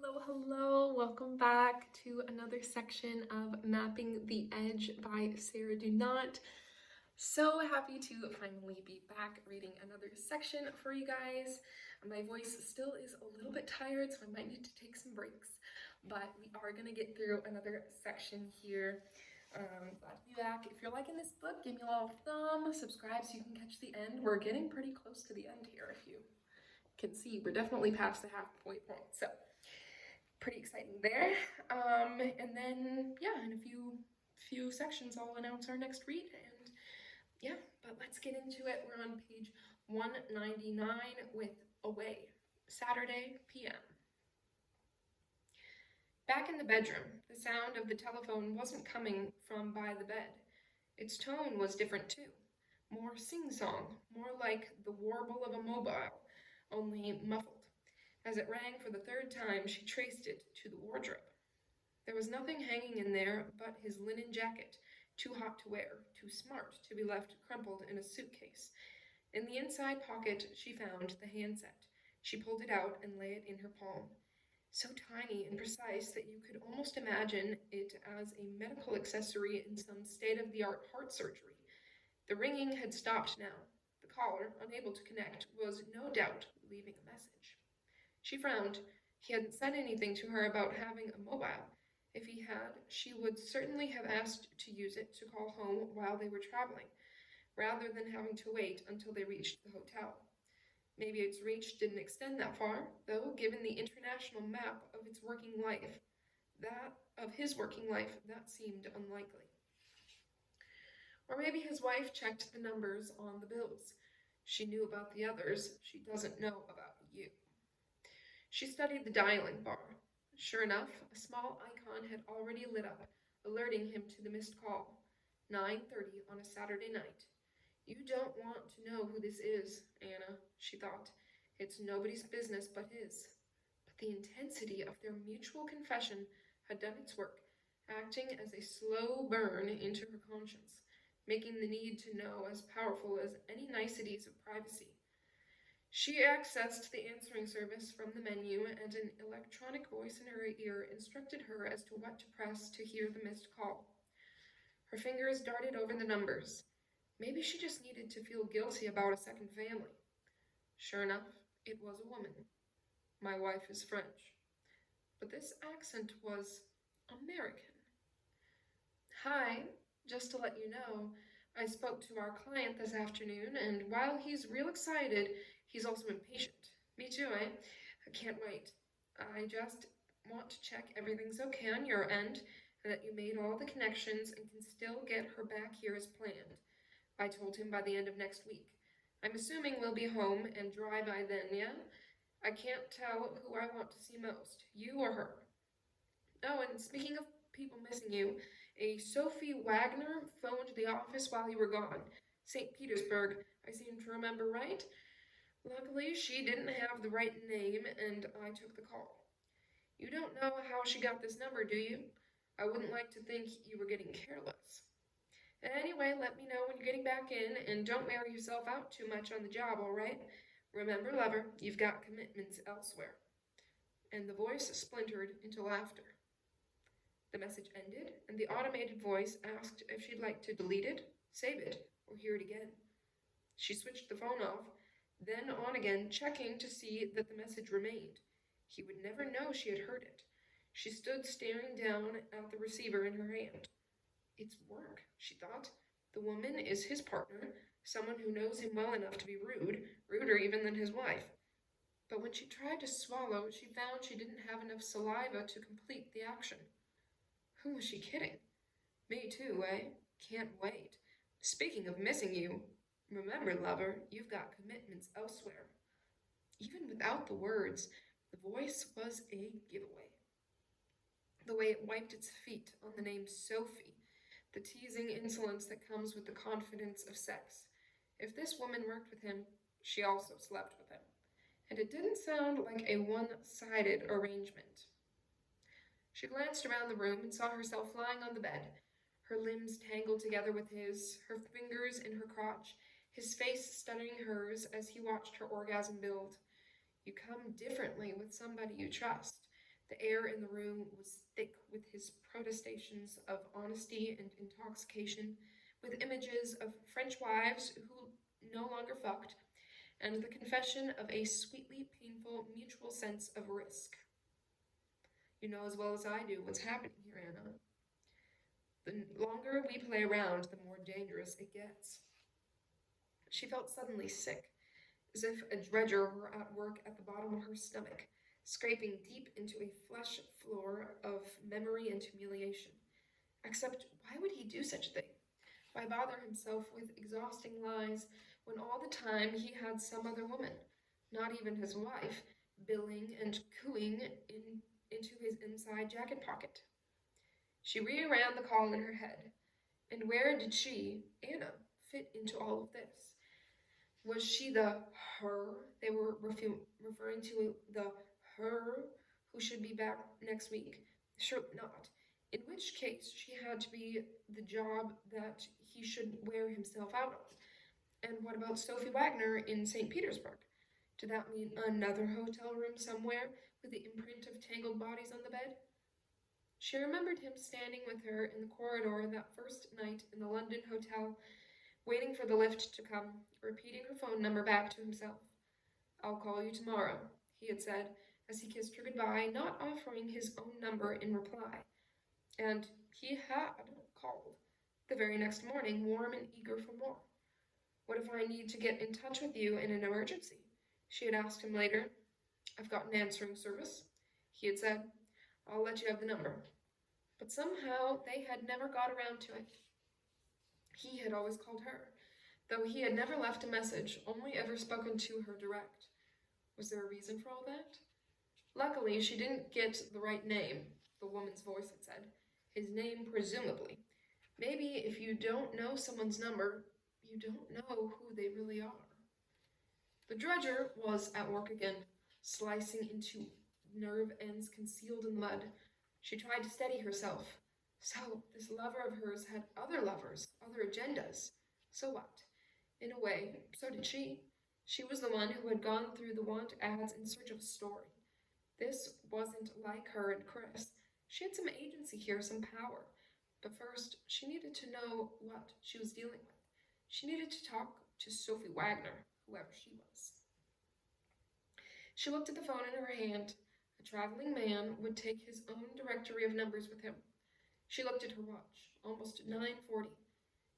Hello, welcome back to another section of Mapping the Edge by Sarah Dunant. So happy to finally be back reading another section for you guys. My voice still is a little bit tired, so I might need to take some breaks, but we are going to get through another section here. Glad to be back. If you're liking this book, give me a little thumb, subscribe so you can catch the end. We're getting pretty close to the end here, if you can see. We're definitely past the halfway point, so pretty exciting there. And then, yeah, in a few sections, I'll announce our next read. And yeah, but let's get into it. We're on page 199 with Away, Saturday p.m. Back in the bedroom, the sound of the telephone wasn't coming from by the bed. Its tone was different too. More sing-song, more like the warble of a mobile, only muffled. As it rang for the third time, she traced it to the wardrobe. There was nothing hanging in there but his linen jacket, too hot to wear, too smart to be left crumpled in a suitcase. In the inside pocket, she found the handset. She pulled it out and lay it in her palm. So tiny and precise that you could almost imagine it as a medical accessory in some state-of-the-art heart surgery. The ringing had stopped now. The caller, unable to connect, was no doubt leaving a message. She frowned. He hadn't said anything to her about having a mobile. If he had, she would certainly have asked to use it to call home while they were traveling, rather than having to wait until they reached the hotel. Maybe its reach didn't extend that far, though, given the international map of its working life, that seemed unlikely. Or maybe his wife checked the numbers on the bills. She knew about the others. She doesn't know about you. She studied the dialing bar. Sure enough, a small icon had already lit up, alerting him to the missed call. 9:30 on a Saturday night. You don't want to know who this is, Anna, she thought. It's nobody's business but his. But the intensity of their mutual confession had done its work, acting as a slow burn into her conscience, making the need to know as powerful as any niceties of privacy. She accessed the answering service from the menu, and an electronic voice in her ear instructed her as to what to press to hear the missed call. Her fingers darted over the numbers. Maybe she just needed to feel guilty about a second family. Sure enough, it was a woman. My wife is French. But this accent was American. Hi, just to let you know, I spoke to our client this afternoon, and while he's real excited, he's also impatient. Me too, eh? I can't wait. I just want to check everything's okay on your end, and that you made all the connections and can still get her back here as planned. I told him by the end of next week. I'm assuming we'll be home and dry by then, yeah? I can't tell who I want to see most, you or her. Oh, and speaking of people missing you, a Sophie Wagner phoned the office while you were gone. St. Petersburg, I seem to remember right. Luckily, she didn't have the right name, and I took the call. You don't know how she got this number, do you? I wouldn't like to think you were getting careless. Anyway, let me know when you're getting back in, and don't wear yourself out too much on the job, all right? Remember, lover, you've got commitments elsewhere. And the voice splintered into laughter. The message ended, and the automated voice asked if she'd like to delete it, save it, or hear it again. She switched the phone off, then on again, checking to see that the message remained. He would never know she had heard it. She stood staring down at the receiver in her hand. It's work, she thought. The woman is his partner, someone who knows him well enough to be rude, ruder even than his wife. But when she tried to swallow, she found she didn't have enough saliva to complete the action. Who was she kidding? Me too, eh? Can't wait. Speaking of missing you, remember, lover, you've got commitments elsewhere. Even without the words, the voice was a giveaway. The way it wiped its feet on the name Sophie, the teasing insolence that comes with the confidence of sex. If this woman worked with him, she also slept with him. And it didn't sound like a one-sided arrangement. She glanced around the room and saw herself lying on the bed, her limbs tangled together with his, her fingers in her crotch, his face studying hers as he watched her orgasm build. You come differently with somebody you trust. The air in the room was thick with his protestations of honesty and intoxication, with images of French wives who no longer fucked, and the confession of a sweetly painful mutual sense of risk. You know as well as I do what's happening here, Anna. The longer we play around, the more dangerous it gets. She felt suddenly sick, as if a dredger were at work at the bottom of her stomach, scraping deep into a flesh floor of memory and humiliation. Except, why would he do such a thing? Why bother himself with exhausting lies when all the time he had some other woman, not even his wife, billing and cooing into his inside jacket pocket? She reran the call in her head. And where did she, Anna, fit into all of this? Was she the her they were referring to, the her who should be back next week? Surely not. In which case, she had to be the job that he should wear himself out of. And what about Sophie Wagner in St. Petersburg? Did that mean another hotel room somewhere with the imprint of tangled bodies on the bed? She remembered him standing with her in the corridor that first night in the London hotel, waiting for the lift to come, repeating her phone number back to himself. "I'll call you tomorrow," he had said, as he kissed her goodbye, not offering his own number in reply. And he had called the very next morning, warm and eager for more. "What if I need to get in touch with you in an emergency?" she had asked him later. "I've got an answering service," he had said. "I'll let you have the number." But somehow they had never got around to it. He had always called her, though he had never left a message, only ever spoken to her direct. Was there a reason for all that? Luckily, she didn't get the right name, the woman's voice had said. His name, presumably. Maybe if you don't know someone's number, you don't know who they really are. The dredger was at work again, slicing into nerve ends concealed in the mud. She tried to steady herself. So, this lover of hers had other lovers, other agendas. So what? In a way, so did she. She was the one who had gone through the want ads in search of a story. This wasn't like her and Chris. She had some agency here, some power. But first, she needed to know what she was dealing with. She needed to talk to Sophie Wagner, whoever she was. She looked at the phone in her hand. A traveling man would take his own directory of numbers with him. She looked at her watch, almost 9:40.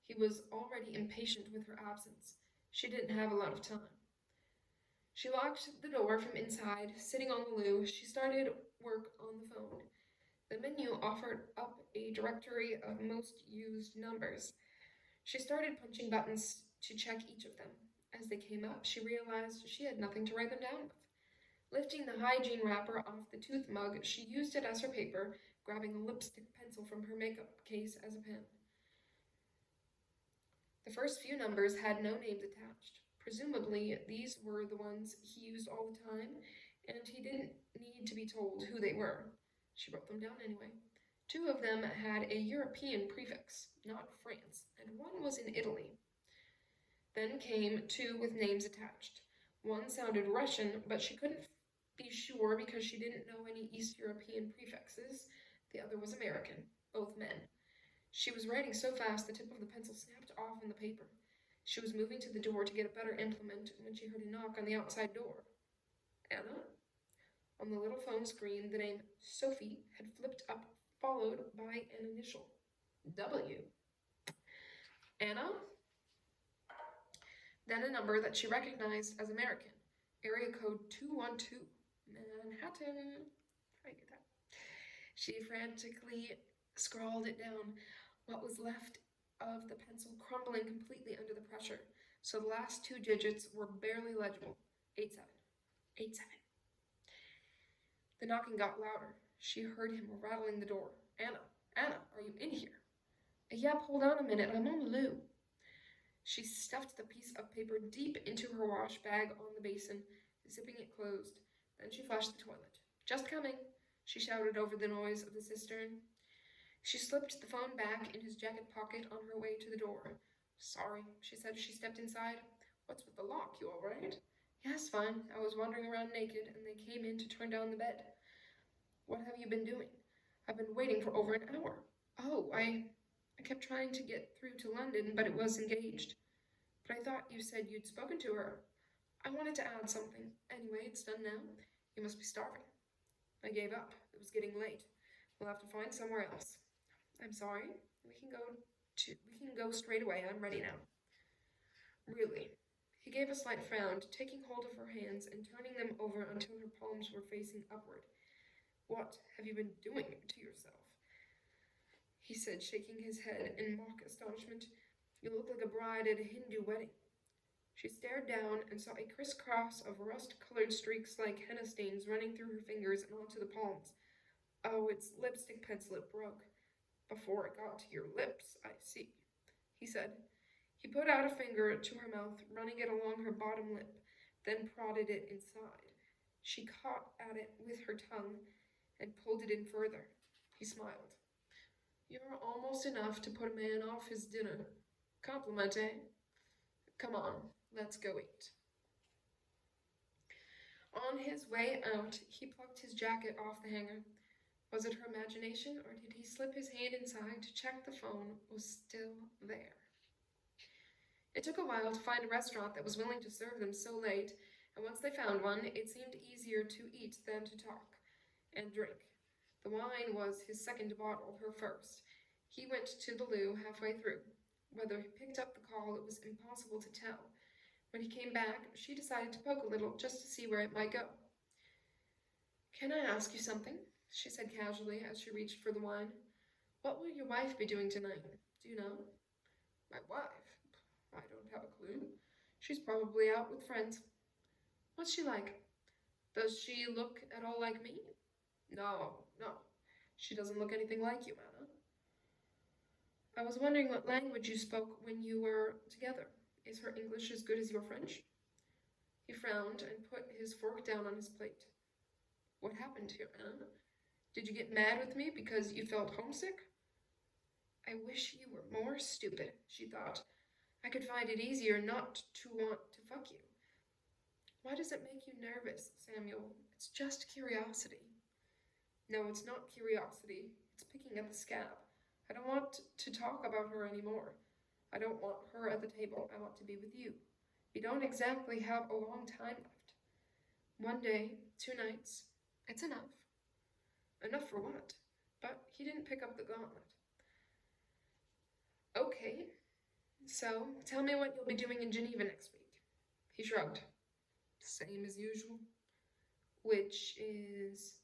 He was already impatient with her absence. She didn't have a lot of time. She locked the door from inside. Sitting on the loo, she started work on the phone. The menu offered up a directory of most used numbers. She started punching buttons to check each of them. As they came up, she realized she had nothing to write them down with. Lifting the hygiene wrapper off the tooth mug, she used it as her paper, grabbing a lipstick pencil from her makeup case as a pen. The first few numbers had no names attached. Presumably, these were the ones he used all the time, and he didn't need to be told who they were. She wrote them down anyway. 2 of them had a European prefix, not France, and 1 was in Italy. Then came 2 with names attached. 1 sounded Russian, but she couldn't be sure because she didn't know any East European prefixes. The other was American, both men. She was writing so fast the tip of the pencil snapped off in the paper. She was moving to the door to get a better implement when she heard a knock on the outside door. Anna? On the little phone screen, the name Sophie had flipped up, followed by an initial, W. Anna? Then a number that she recognized as American, area code 212, Manhattan. Try to get that. She frantically scrawled it down, what was left of the pencil crumbling completely under the pressure, so the last 2 digits were barely legible. 87. 87. The knocking got louder. She heard him rattling the door. Anna, are you in here? Yep, hold on a minute, I'm on the loo. She stuffed the piece of paper deep into her wash bag on the basin, zipping it closed. Then she flushed the toilet. Just coming, she shouted over the noise of the cistern. She slipped the phone back in his jacket pocket on her way to the door. Sorry, she said as she stepped inside. What's with the lock, you all right? Yes, fine. I was wandering around naked, and they came in to turn down the bed. What have you been doing? I've been waiting for over an hour. Oh, I kept trying to get through to London, but it was engaged. But I thought you said you'd spoken to her. I wanted to add something. Anyway, it's done now. You must be starving. I gave up. It was getting late. We'll have to find somewhere else. I'm sorry. We can go straight away. I'm ready now. Really? He gave a slight frown, taking hold of her hands and turning them over until her palms were facing upward. What have you been doing to yourself? He said, shaking his head in mock astonishment. You look like a bride at a Hindu wedding. She stared down and saw a crisscross of rust-colored streaks like henna stains running through her fingers and onto the palms. Oh, it's lipstick pencil, it broke. Before it got to your lips, I see, he said. He put out a finger to her mouth, running it along her bottom lip, then prodded it inside. She caught at it with her tongue and pulled it in further. He smiled. You're almost enough to put a man off his dinner. Compliment, eh? Come on, let's go eat. On his way out, he plucked his jacket off the hanger. Was it her imagination, or did he slip his hand inside to check the phone was still there? It took a while to find a restaurant that was willing to serve them so late, and once they found one, it seemed easier to eat than to talk and drink. The wine was his second bottle, her first. He went to the loo halfway through. Whether he picked up the call, it was impossible to tell. When he came back, she decided to poke a little just to see where it might go. Can I ask you something? She said casually as she reached for the wine. What will your wife be doing tonight? Do you know? My wife? I don't have a clue. She's probably out with friends. What's she like? Does she look at all like me? No. She doesn't look anything like you, Anna. I was wondering what language you spoke when you were together. Is her English as good as your French? He frowned and put his fork down on his plate. What happened here, Anna? Did you get mad with me because you felt homesick? I wish you were more stupid, she thought. I could find it easier not to want to fuck you. Why does it make you nervous, Samuel? It's just curiosity. No, it's not curiosity. It's picking at the scab. I don't want to talk about her anymore. I don't want her at the table. I want to be with you. You don't exactly have a long time left. 1 day, 2 nights. It's enough. Enough for what? But he didn't pick up the gauntlet. Okay, so tell me what you'll be doing in Geneva next week. He shrugged. Same as usual. Which is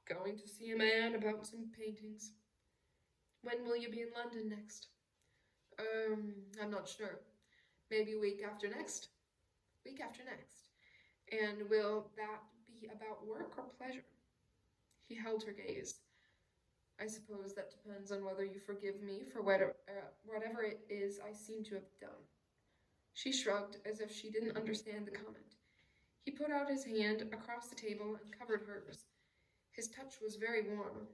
going to see a man about some paintings. When will you be in London next? I'm not sure. Maybe week after next? Week after next. And will that be about work or pleasure? He held her gaze. I suppose that depends on whether you forgive me for whatever it is I seem to have done. She shrugged as if she didn't understand the comment. He put out his hand across the table and covered hers. His touch was very warm.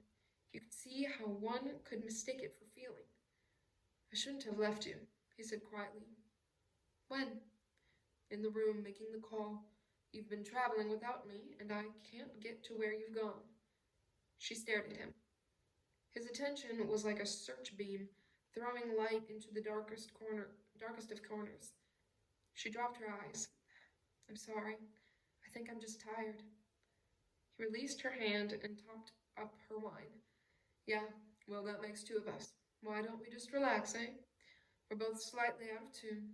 You could see how one could mistake it for feeling. I shouldn't have left you, he said quietly. When? In the room making the call. You've been traveling without me, and I can't get to where you've gone. She stared at him. His attention was like a search beam, throwing light into the darkest of corners. She dropped her eyes. I'm sorry. I think I'm just tired. He released her hand and topped up her wine. Yeah, well, that makes 2 of us. Why don't we just relax, eh? We're both slightly out of tune.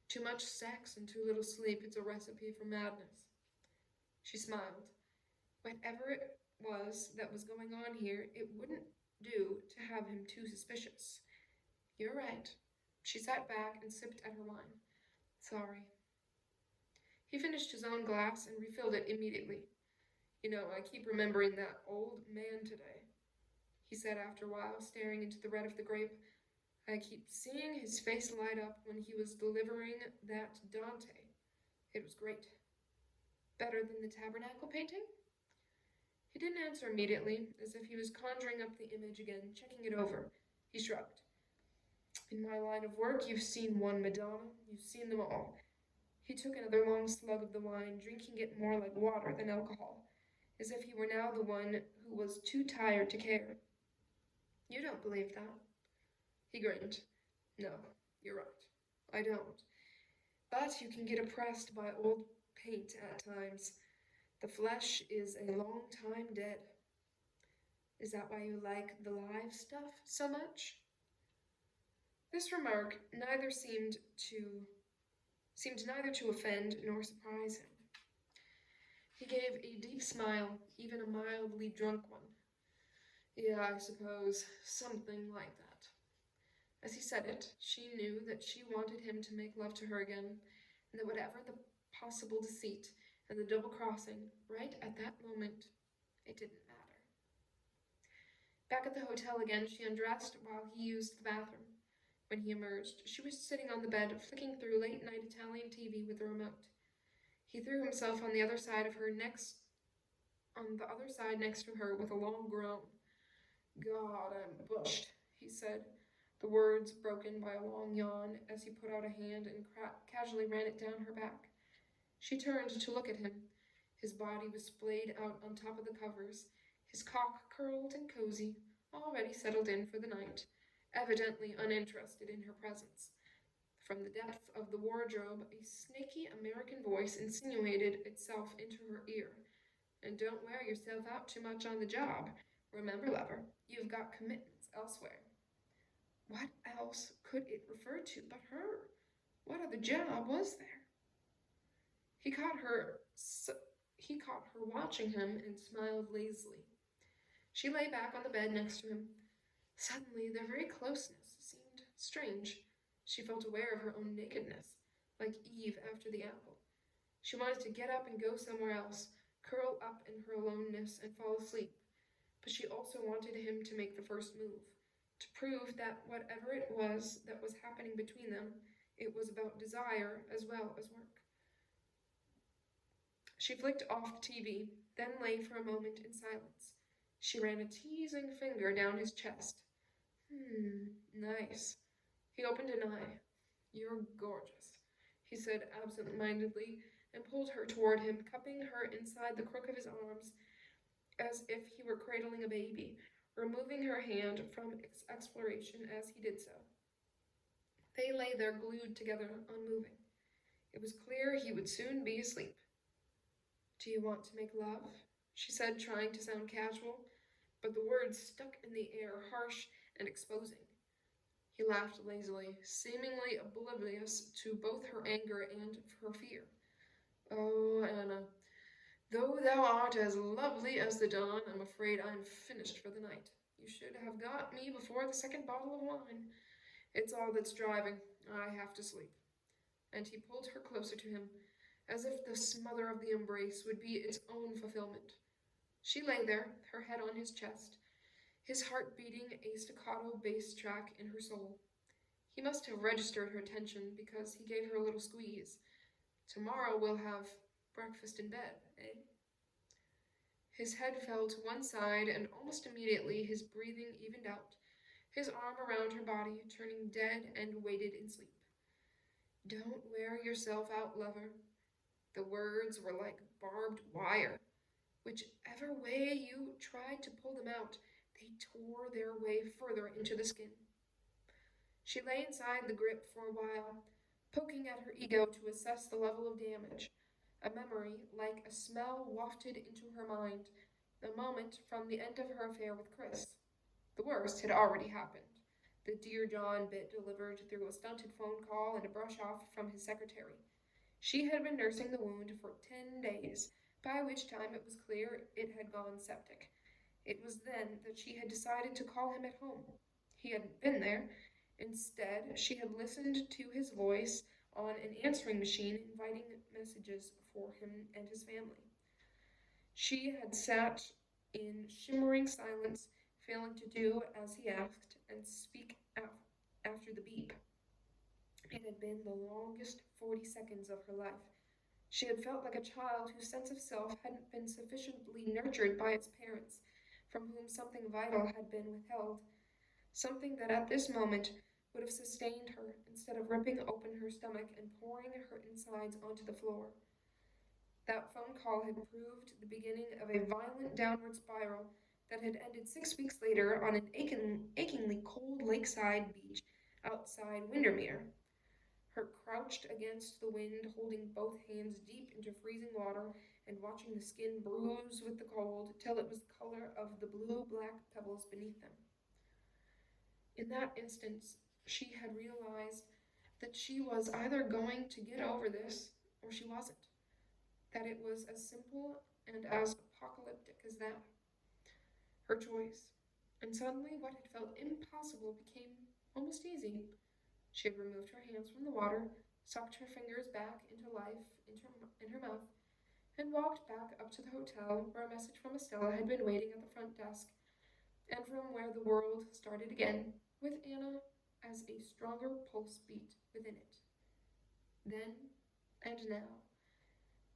Too much sex and too little sleep. It's a recipe for madness. She smiled. Whatever it was that was going on here, it wouldn't do to have him too suspicious. You're right. She sat back and sipped at her wine. Sorry. He finished his own glass and refilled it immediately. You know, I keep remembering that old man today, he said after a while, staring into the red of the grape. I keep seeing his face light up when he was delivering that Dante. It was great. Better than the tabernacle painting? He didn't answer immediately, as if he was conjuring up the image again, checking it over. He shrugged. In my line of work, you've seen one Madonna. You've seen them all. He took another long slug of the wine, drinking it more like water than alcohol. as if he were now the one who was too tired to care. "You don't believe that?" He grinned. "No, you're right. I don't. But you can get oppressed by old paint at times. The flesh is a long time dead. Is that why you like the live stuff so much?" This remark seemed neither to offend nor surprise him. He gave a deep smile, even a mildly drunk one. "Yeah, I suppose, something like that." As he said it, she knew that she wanted him to make love to her again, and that whatever the possible deceit and the double-crossing, right at that moment, it didn't matter. Back at the hotel again, she undressed while he used the bathroom. When he emerged, she was sitting on the bed, flicking through late-night Italian TV with the remote. He threw himself on the other side next to her with a long groan. "God, I'm bushed," he said, the words broken by a long yawn as he put out a hand and casually ran it down her back. She turned to look at him. His body was splayed out on top of the covers, his cock curled and cozy, already settled in for the night, evidently uninterested in her presence. From the depth of the wardrobe, a snaky American voice insinuated itself into her ear. "And don't wear yourself out too much on the job. Remember, lover, you've got commitments elsewhere." What else could it refer to but her? What other job was there? He caught her watching him and smiled lazily. She lay back on the bed next to him. Suddenly, their very closeness seemed strange. She felt aware of her own nakedness, like Eve after the apple. She wanted to get up and go somewhere else, curl up in her aloneness and fall asleep, but she also wanted him to make the first move, to prove that whatever it was that was happening between them, it was about desire as well as work. She flicked off the TV, then lay for a moment in silence. She ran a teasing finger down his chest. Nice. He opened an eye. "You're gorgeous," he said absent-mindedly, and pulled her toward him, cupping her inside the crook of his arms as if he were cradling a baby, removing her hand from its exploration as he did so. They lay there glued together, unmoving. It was clear he would soon be asleep. "Do you want to make love?" she said, trying to sound casual, but the words stuck in the air, harsh and exposing. He laughed lazily, seemingly oblivious to both her anger and her fear. "Oh, Anna, though thou art as lovely as the dawn, I'm afraid I'm finished for the night. You should have got me before the second bottle of wine. It's all that's driving. I have to sleep." And he pulled her closer to him, as if the smother of the embrace would be its own fulfillment. She lay there, her head on his chest, his heart beating a staccato bass track in her soul. He must have registered her tension because he gave her a little squeeze. "Tomorrow we'll have breakfast in bed, eh?" His head fell to one side, and almost immediately his breathing evened out, his arm around her body, turning dead and weighted in sleep. "Don't wear yourself out, lover." The words were like barbed wire. Whichever way you tried to pull them out, they tore their way further into the skin. She lay inside the grip for a while, poking at her ego to assess the level of damage. A memory, like a smell, wafted into her mind, the moment from the end of her affair with Chris. The worst had already happened. The Dear John bit delivered through a stunted phone call and a brush-off from his secretary. She had been nursing the wound for 10 days, by which time it was clear it had gone septic. It was then that she had decided to call him at home. He hadn't been there. Instead, she had listened to his voice on an answering machine inviting messages for him and his family. She had sat in shimmering silence, failing to do as he asked and speak after the beep. It had been the longest 40 seconds of her life. She had felt like a child whose sense of self hadn't been sufficiently nurtured by its parents, from whom something vital had been withheld, something that at this moment would have sustained her instead of ripping open her stomach and pouring her insides onto the floor. That phone call had proved the beginning of a violent downward spiral that had ended 6 weeks later on an achingly cold lakeside beach outside Windermere. Her crouched against the wind, holding both hands deep into freezing water and watching the skin bruise with the cold till it was the color of the blue-black pebbles beneath them. In that instant, she had realized that she was either going to get over this or she wasn't, that it was as simple and as apocalyptic as that. Her choice. And suddenly what had felt impossible became almost easy. She had removed her hands from the water, sucked her fingers back into life in her mouth, and walked back up to the hotel where a message from Estella had been waiting at the front desk, and from where the world started again, with Anna as a stronger pulse beat within it. Then, and now,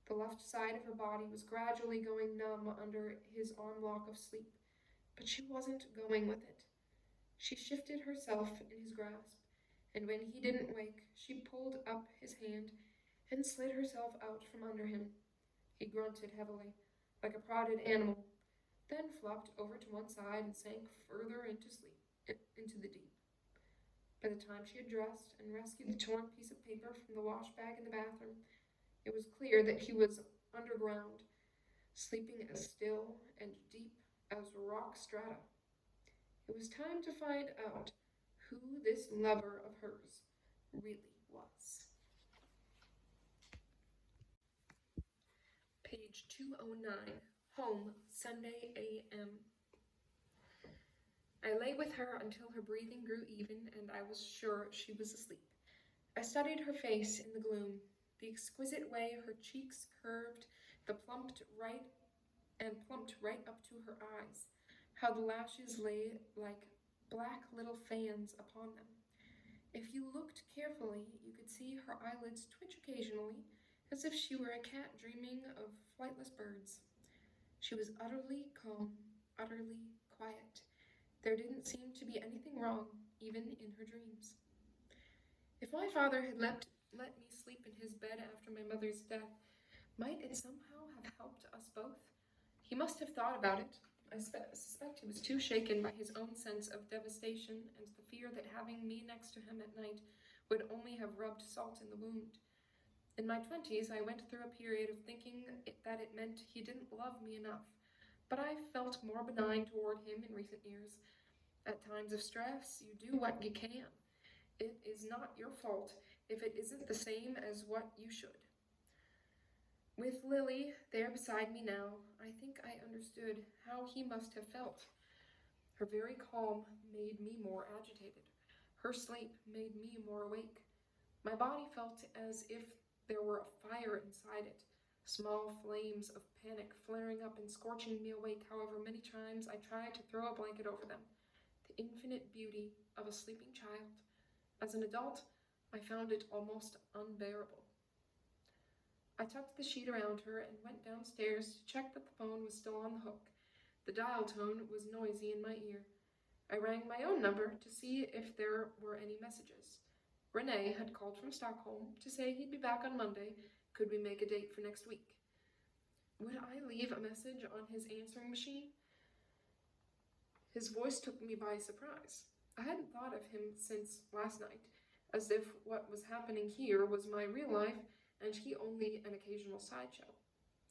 the left side of her body was gradually going numb under his arm lock of sleep, but she wasn't going with it. She shifted herself in his grasp, and when he didn't wake, she pulled up his hand and slid herself out from under him. He grunted heavily, like a prodded animal, then flopped over to one side and sank further into the deep. By the time she had dressed and rescued the torn piece of paper from the wash bag in the bathroom, it was clear that he was underground, sleeping as still and deep as rock strata. It was time to find out who this lover of hers really was. Page 209, Home, Sunday a.m. I lay with her until her breathing grew even and I was sure she was asleep. I studied her face in the gloom, the exquisite way her cheeks curved, plumped right up to her eyes, how the lashes lay like black little fans upon them. If you looked carefully, you could see her eyelids twitch occasionally, as if she were a cat dreaming of flightless birds. She was utterly calm, utterly quiet. There didn't seem to be anything wrong, even in her dreams. If my father had let me sleep in his bed after my mother's death, might it somehow have helped us both? He must have thought about it. I suspect he was too shaken by his own sense of devastation and the fear that having me next to him at night would only have rubbed salt in the wound. In my 20s, I went through a period of thinking that it meant he didn't love me enough, but I felt more benign toward him in recent years. At times of stress, you do what you can. It is not your fault if it isn't the same as what you should. With Lily there beside me now, I think I understood how he must have felt. Her very calm made me more agitated. Her sleep made me more awake. My body felt as if there were a fire inside it, small flames of panic flaring up and scorching me awake however many times I tried to throw a blanket over them. The infinite beauty of a sleeping child. As an adult, I found it almost unbearable. I tucked the sheet around her and went downstairs to check that the phone was still on the hook. The dial tone was noisy in my ear. I rang my own number to see if there were any messages. Rene had called from Stockholm to say he'd be back on Monday. Could we make a date for next week? Would I leave a message on his answering machine? His voice took me by surprise. I hadn't thought of him since last night, as if what was happening here was my real life and he only an occasional sideshow.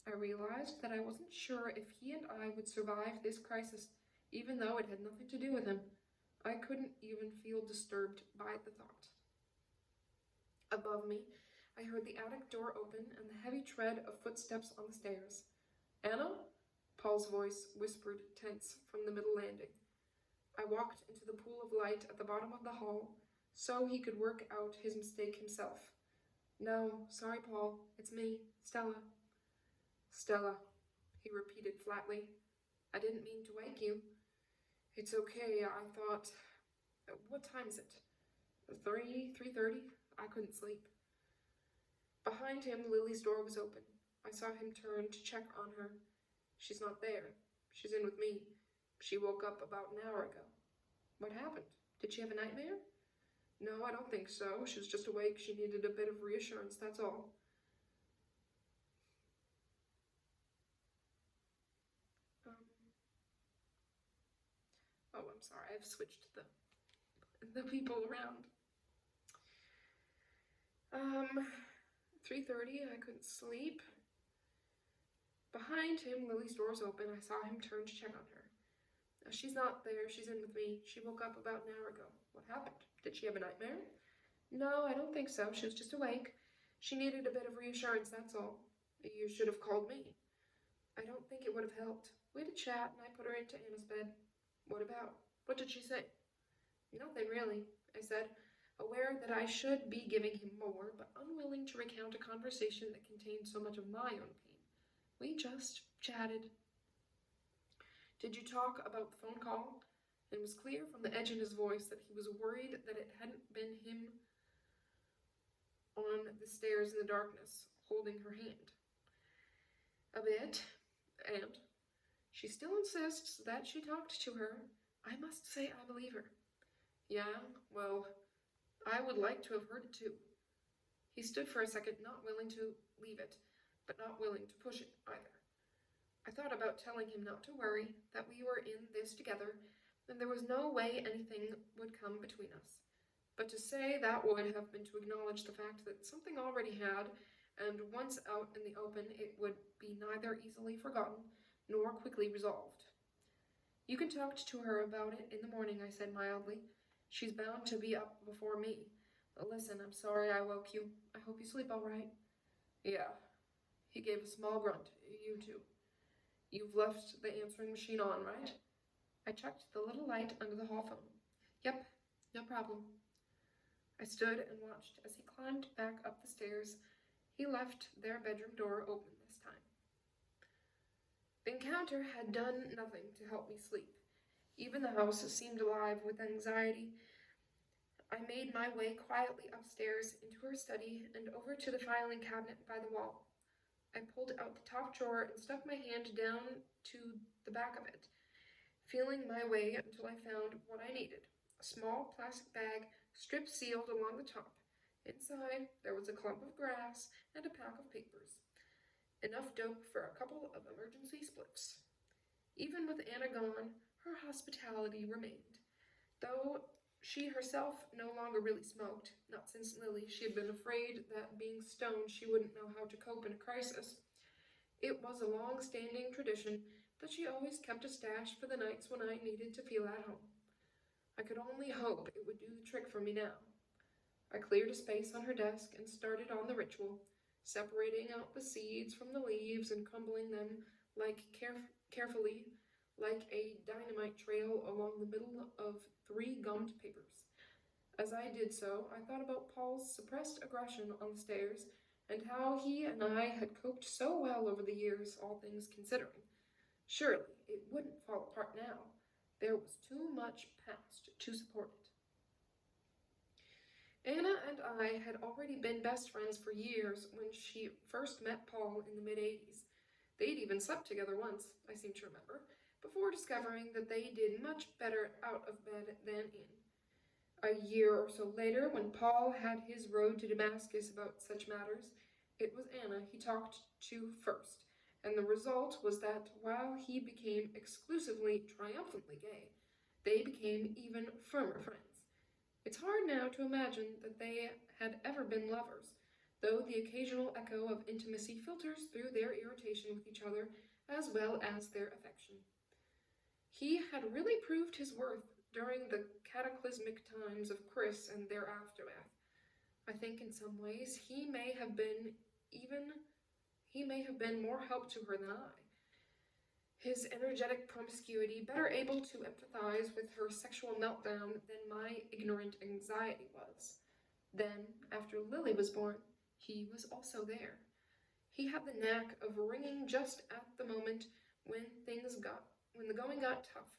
I realized that I wasn't sure if he and I would survive this crisis, even though it had nothing to do with him. I couldn't even feel disturbed by the thought. Above me, I heard the attic door open and the heavy tread of footsteps on the stairs. "Anna?" Paul's voice whispered, tense, from the middle landing. I walked into the pool of light at the bottom of the hall, so he could work out his mistake himself. "No, sorry, Paul. It's me, Stella." "Stella," he repeated flatly. "I didn't mean to wake you." "It's okay, I thought... What time is it? 3:30? I couldn't sleep." Behind him, Lily's door was open. I saw him turn to check on her. "She's not there. She's in with me. She woke up about an hour ago." "What happened? Did she have a nightmare?" "No, I don't think so. She was just awake. She needed a bit of reassurance, that's all." Oh, I'm sorry, I've switched the people around. 3:30, I couldn't sleep. Behind him, Lily's door's open. I saw him turn to check on her. She's not there. She's in with me. She woke up about an hour ago. What happened? Did she have a nightmare? No, I don't think so. She was just awake. She needed a bit of reassurance, that's all. You should have called me. I don't think it would have helped. We had a chat, and I put her into Anna's bed. What about? What did she say? Nothing, really, I said, aware that I should be giving him more, but unwilling to recount a conversation that contained so much of my own pain. We just chatted. Did you talk about the phone call? It was clear from the edge in his voice that he was worried that it hadn't been him on the stairs in the darkness, holding her hand. A bit, and she still insists that she talked to her. I must say I believe her. Yeah, well, I would like to have heard it too. He stood for a second, not willing to leave it, but not willing to push it either. I thought about telling him not to worry, that we were in this together, and there was no way anything would come between us. But to say that would have been to acknowledge the fact that something already had, and once out in the open, it would be neither easily forgotten nor quickly resolved. You can talk to her about it in the morning, I said mildly. She's bound to be up before me. Listen, I'm sorry I woke you. I hope you sleep all right. Yeah. He gave a small grunt. You too. You've left the answering machine on, right? I checked the little light under the hall phone. Yep, no problem. I stood and watched as he climbed back up the stairs. He left their bedroom door open this time. The encounter had done nothing to help me sleep. Even the house seemed alive with anxiety. I made my way quietly upstairs into her study and over to the filing cabinet by the wall. I pulled out the top drawer and stuck my hand down to the back of it, feeling my way until I found what I needed, a small plastic bag strip-sealed along the top. Inside, there was a clump of grass and a pack of papers. Enough dope for a couple of emergency spliffs. Even with Anna gone, her hospitality remained. Though she herself no longer really smoked, not since Lily. She had been afraid that being stoned she wouldn't know how to cope in a crisis. It was a long-standing tradition that she always kept a stash for the nights when I needed to feel at home. I could only hope it would do the trick for me now. I cleared a space on her desk and started on the ritual, separating out the seeds from the leaves and crumbling them carefully like a dynamite trail along the middle of 3 gummed papers. As I did so, I thought about Paul's suppressed aggression on the stairs and how he and I had coped so well over the years, all things considering. Surely it wouldn't fall apart now. There was too much past to support it. Anna and I had already been best friends for years when she first met Paul in the mid-80s. They'd even slept together once, I seem to remember, before discovering that they did much better out of bed than in. A year or so later, when Paul had his road to Damascus about such matters, it was Anna he talked to first, and the result was that while he became exclusively triumphantly gay, they became even firmer friends. It's hard now to imagine that they had ever been lovers, though the occasional echo of intimacy filters through their irritation with each other as well as their affection. He had really proved his worth during the cataclysmic times of Chris and their aftermath. I think in some ways he may have been more help to her than I. His energetic promiscuity, better able to empathize with her sexual meltdown than my ignorant anxiety was. Then, after Lily was born, he was also there. He had the knack of ringing just at the moment when the going got tough,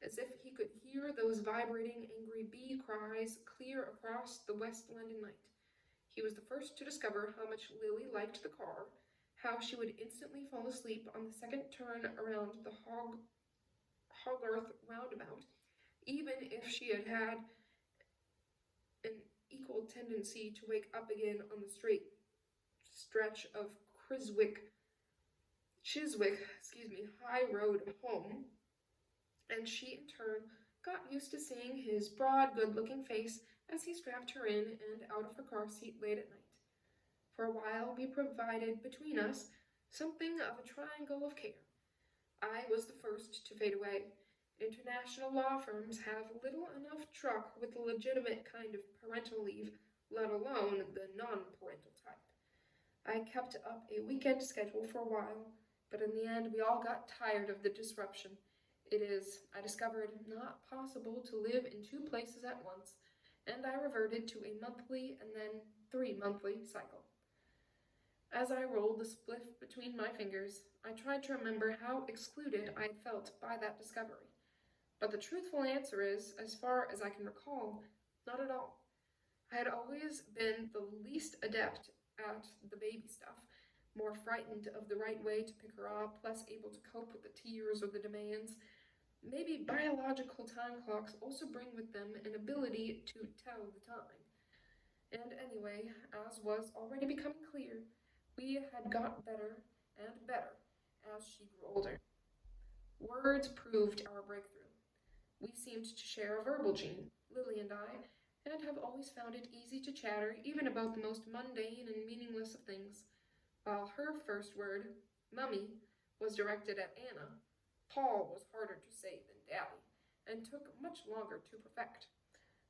as if he could hear those vibrating, angry bee cries clear across the West London night. He was the first to discover how much Lily liked the car, how she would instantly fall asleep on the second turn around the Hogarth roundabout, even if she had had an equal tendency to wake up again on the straight stretch of Chiswick High Road home, and she in turn got used to seeing his broad, good-looking face as he strapped her in and out of her car seat late at night. For a while we provided between us something of a triangle of care. I was the first to fade away. International law firms have little enough truck with the legitimate kind of parental leave, let alone the non-parental type. I kept up a weekend schedule for a while, but in the end we all got tired of the disruption. It is, I discovered, not possible to live in two places at once, and I reverted to a monthly and then 3-monthly cycle. As I rolled the spliff between my fingers, I tried to remember how excluded I had felt by that discovery. But the truthful answer is, as far as I can recall, not at all. I had always been the least adept at the baby stuff, more frightened of the right way to pick her up, less able to cope with the tears or the demands. Maybe biological time clocks also bring with them an ability to tell the time. And anyway, as was already becoming clear, we had got better and better as she grew older. Words proved our breakthrough. We seemed to share a verbal gene, Lily and I, and have always found it easy to chatter even about the most mundane and meaningless of things. While her first word, mummy, was directed at Anna, Paul was harder to say than Daddy, and took much longer to perfect.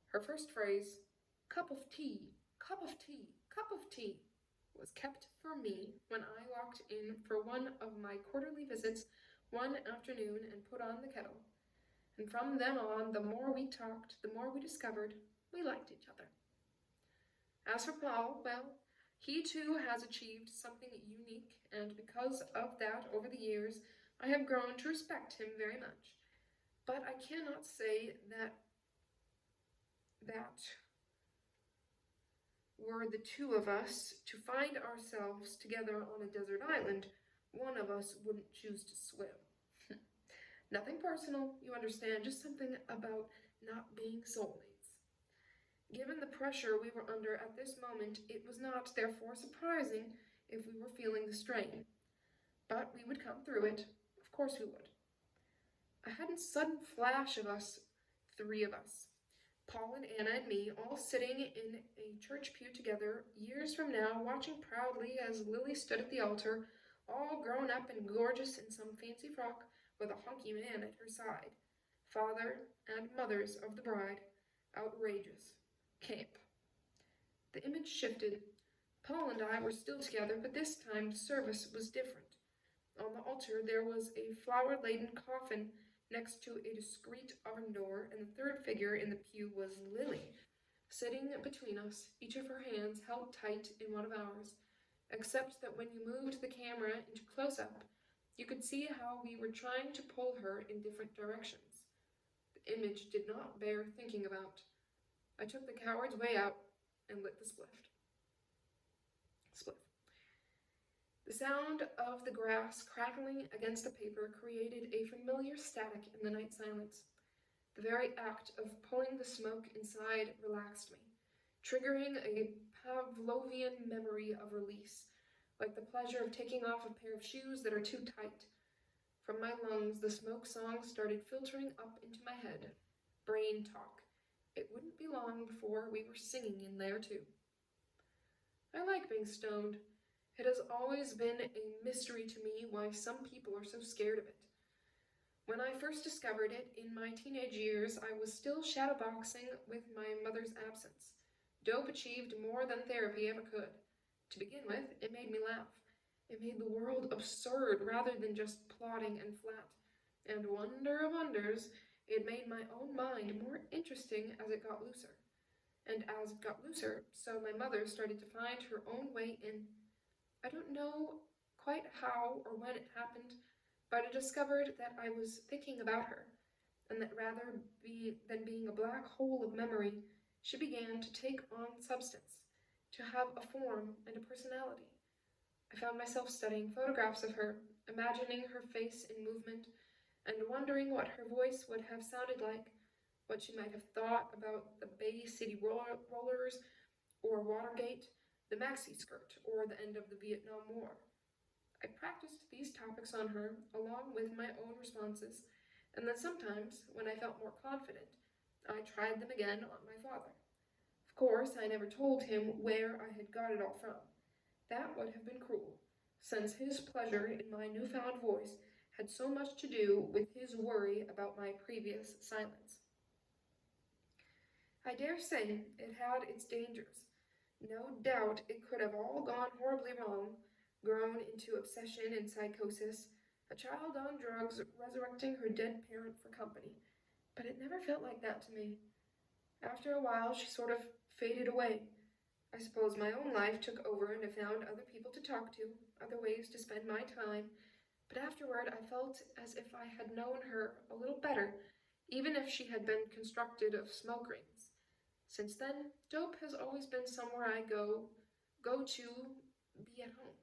Her first phrase, cup of tea, cup of tea, cup of tea, was kept for me when I walked in for one of my quarterly visits one afternoon and put on the kettle. And from then on, the more we talked, the more we discovered we liked each other. As for Paul, well, he too has achieved something unique, and because of that, over the years, I have grown to respect him very much. But I cannot say that were the two of us to find ourselves together on a desert island, one of us wouldn't choose to swim. Nothing personal, you understand, just something about not being soulmates. Given the pressure we were under at this moment, it was not, therefore, surprising if we were feeling the strain. But we would come through it. Of course we would. I had a sudden flash of us, 3 of us. Paul and Anna and me, all sitting in a church pew together, years from now, watching proudly as Lily stood at the altar, all grown up and gorgeous in some fancy frock, with a hunky man at her side. Father and mothers of the bride. Outrageous. Camp. The image shifted. Paul and I were still together, but this time the service was different. On the altar there was a flower-laden coffin next to a discreet oven door, and the third figure in the pew was Lily, sitting between us, each of her hands held tight in one of ours, except that when you moved the camera into close-up, you could see how we were trying to pull her in different directions. The image did not bear thinking about. I took the coward's way out and lit the spliff. The sound of the grass crackling against the paper created a familiar static in the night silence. The very act of pulling the smoke inside relaxed me, triggering a Pavlovian memory of release, like the pleasure of taking off a pair of shoes that are too tight. From my lungs, the smoke song started filtering up into my head. Brain talk. It wouldn't be long before we were singing in there, too. I like being stoned. It has always been a mystery to me why some people are so scared of it. When I first discovered it in my teenage years, I was still shadowboxing with my mother's absence. Dope achieved more than therapy ever could. To begin with, it made me laugh. It made the world absurd rather than just plodding and flat. And wonder of wonders, it made my own mind more interesting as it got looser. And as it got looser, so my mother started to find her own way in. I don't know quite how or when it happened, but I discovered that I was thinking about her, and that rather than being a black hole of memory, she began to take on substance, to have a form and a personality. I found myself studying photographs of her, imagining her face in movement, and wondering what her voice would have sounded like, what she might have thought about the Bay City Rollers, or Watergate, the maxi skirt, or the end of the Vietnam War. I practiced these topics on her, along with my own responses, and then sometimes, when I felt more confident, I tried them again on my father. Of course, I never told him where I had got it all from. That would have been cruel, since his pleasure in my newfound voice had so much to do with his worry about my previous silence. I dare say it had its dangers. No doubt it could have all gone horribly wrong, grown into obsession and psychosis, a child on drugs resurrecting her dead parent for company. But it never felt like that to me. After a while, she sort of faded away. I suppose my own life took over and I found other people to talk to, other ways to spend my time, but afterward I felt as if I had known her a little better, even if she had been constructed of smoke rings. Since then, dope has always been somewhere I go to be at home,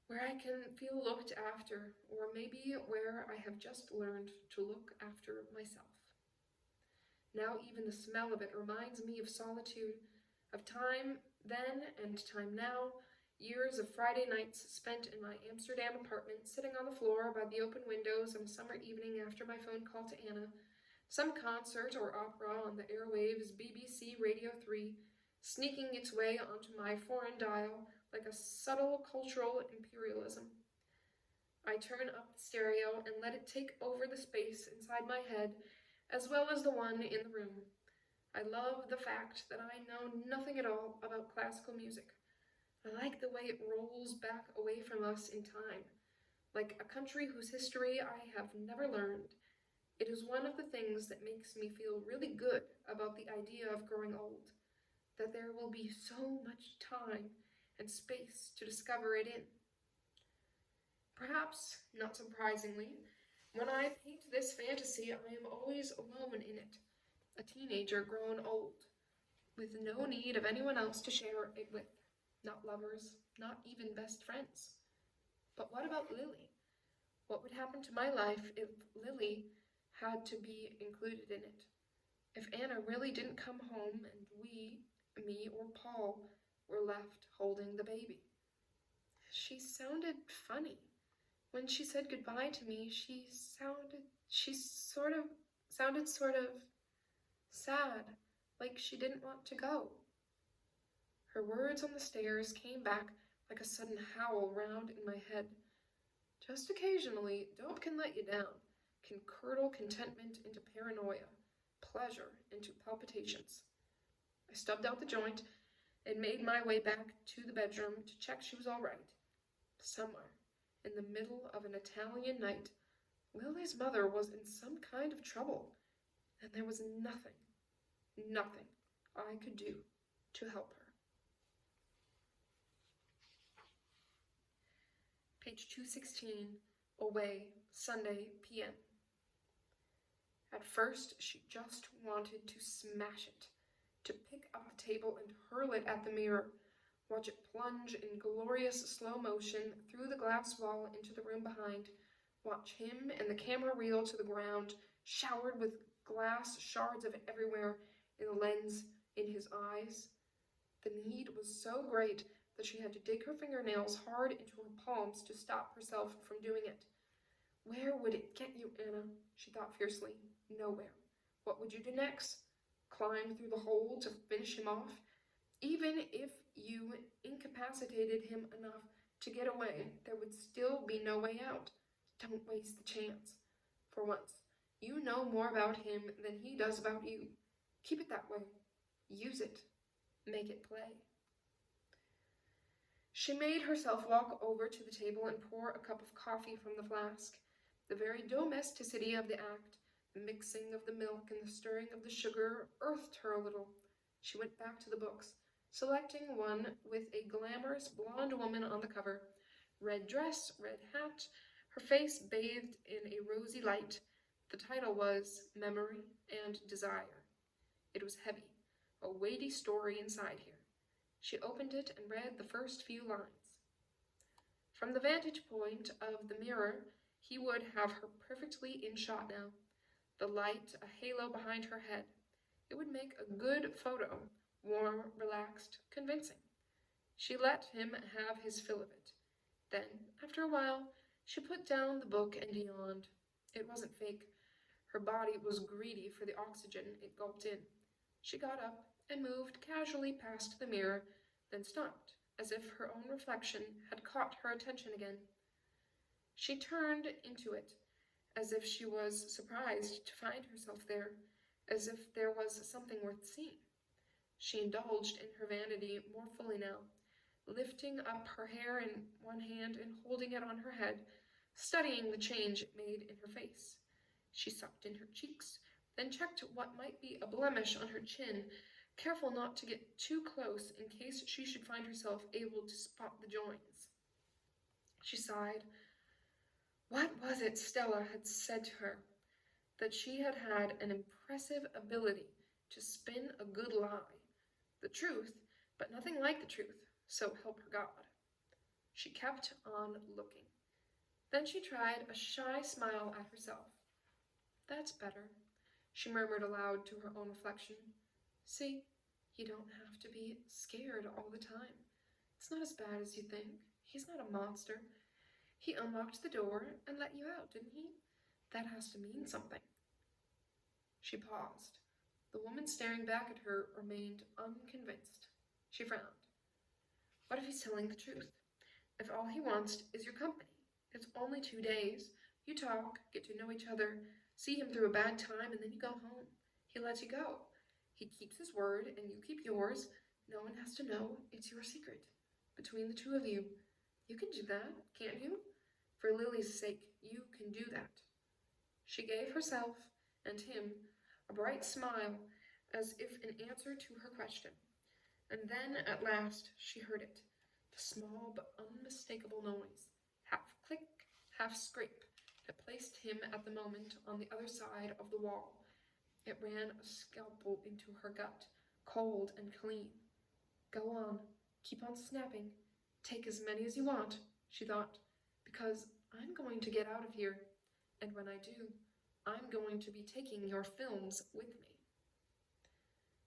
where I can feel looked after, or maybe where I have just learned to look after myself. Now even the smell of it reminds me of solitude, of time then and time now, years of Friday nights spent in my Amsterdam apartment, sitting on the floor by the open windows on a summer evening after my phone call to Anna, some concert or opera on the airwaves BBC Radio 3, sneaking its way onto my foreign dial like a subtle cultural imperialism. I turn up the stereo and let it take over the space inside my head, as well as the one in the room. I love the fact that I know nothing at all about classical music. I like the way it rolls back away from us in time, like a country whose history I have never learned. It is one of the things that makes me feel really good about the idea of growing old, that there will be so much time and space to discover it in. Perhaps, not surprisingly, when I paint this fantasy, I am always alone in it, a teenager grown old, with no need of anyone else to share it with, not lovers, not even best friends. But what about Lily? What would happen to my life if Lily had to be included in it? If Anna really didn't come home and we, me or Paul, were left holding the baby? She sounded funny. When she said goodbye to me, she sounded sort of sad, like she didn't want to go. Her words on the stairs came back like a sudden howl round in my head. Just occasionally, dope can let you down, can curdle contentment into paranoia, pleasure into palpitations. I stubbed out the joint and made my way back to the bedroom to check she was all right. Somewhere, in the middle of an Italian night, Lily's mother was in some kind of trouble, and there was nothing I could do to help her. Page 216, away, Sunday, p.m. At first, she just wanted to smash it, to pick up the table and hurl it at the mirror, watch it plunge in glorious slow motion through the glass wall into the room behind, watch him and the camera reel to the ground, showered with glass shards of it everywhere, in the lens, in his eyes. The need was so great that she had to dig her fingernails hard into her palms to stop herself from doing it. Where would it get you, Anna? She thought fiercely. Nowhere. What would you do next? Climb through the hole to finish him off? Even if you incapacitated him enough to get away, there would still be no way out. Don't waste the chance. For once, you know more about him than he does about you. Keep it that way. Use it. Make it play. She made herself walk over to the table and pour a cup of coffee from the flask. The very domesticity of the act, the mixing of the milk and the stirring of the sugar, earthed her a little. She went back to the books, selecting one with a glamorous blonde woman on the cover. Red dress, red hat, her face bathed in a rosy light. The title was Memory and Desire. It was heavy, a weighty story inside here. She opened it and read the first few lines. From the vantage point of the mirror, he would have her perfectly in shot now. The light, a halo behind her head. It would make a good photo, warm, relaxed, convincing. She let him have his fill of it. Then, after a while, she put down the book and yawned. It wasn't fake. Her body was greedy for the oxygen it gulped in. She got up and moved casually past the mirror, then stopped, as if her own reflection had caught her attention again. She turned into it, as if she was surprised to find herself there, as if there was something worth seeing. She indulged in her vanity more fully now, lifting up her hair in one hand and holding it on her head, studying the change it made in her face. She sucked in her cheeks, then checked what might be a blemish on her chin, careful not to get too close in case she should find herself able to spot the joins. She sighed. What was it Stella had said to her? That she had had an impressive ability to spin a good lie. The truth, but nothing like the truth, so help her God. She kept on looking. Then she tried a shy smile at herself. That's better, she murmured aloud to her own reflection. See, you don't have to be scared all the time. It's not as bad as you think. He's not a monster. He unlocked the door and let you out, didn't he? That has to mean something. She paused. The woman staring back at her remained unconvinced. She frowned. What if he's telling the truth? If all he wants is your company? It's only 2 days. You talk, get to know each other, see him through a bad time, and then you go home. He lets you go. He keeps his word, and you keep yours. No one has to know. It's your secret. Between the two of you. You can do that, can't you? For Lily's sake, you can do that. She gave herself and him a bright smile, as if in answer to her question. And then, at last, she heard it, the small but unmistakable noise, half click, half scrape, that placed him at the moment on the other side of the wall. It ran a scalpel into her gut, cold and clean. Go on, keep on snapping, take as many as you want, she thought, because I'm going to get out of here, and when I do, I'm going to be taking your films with me.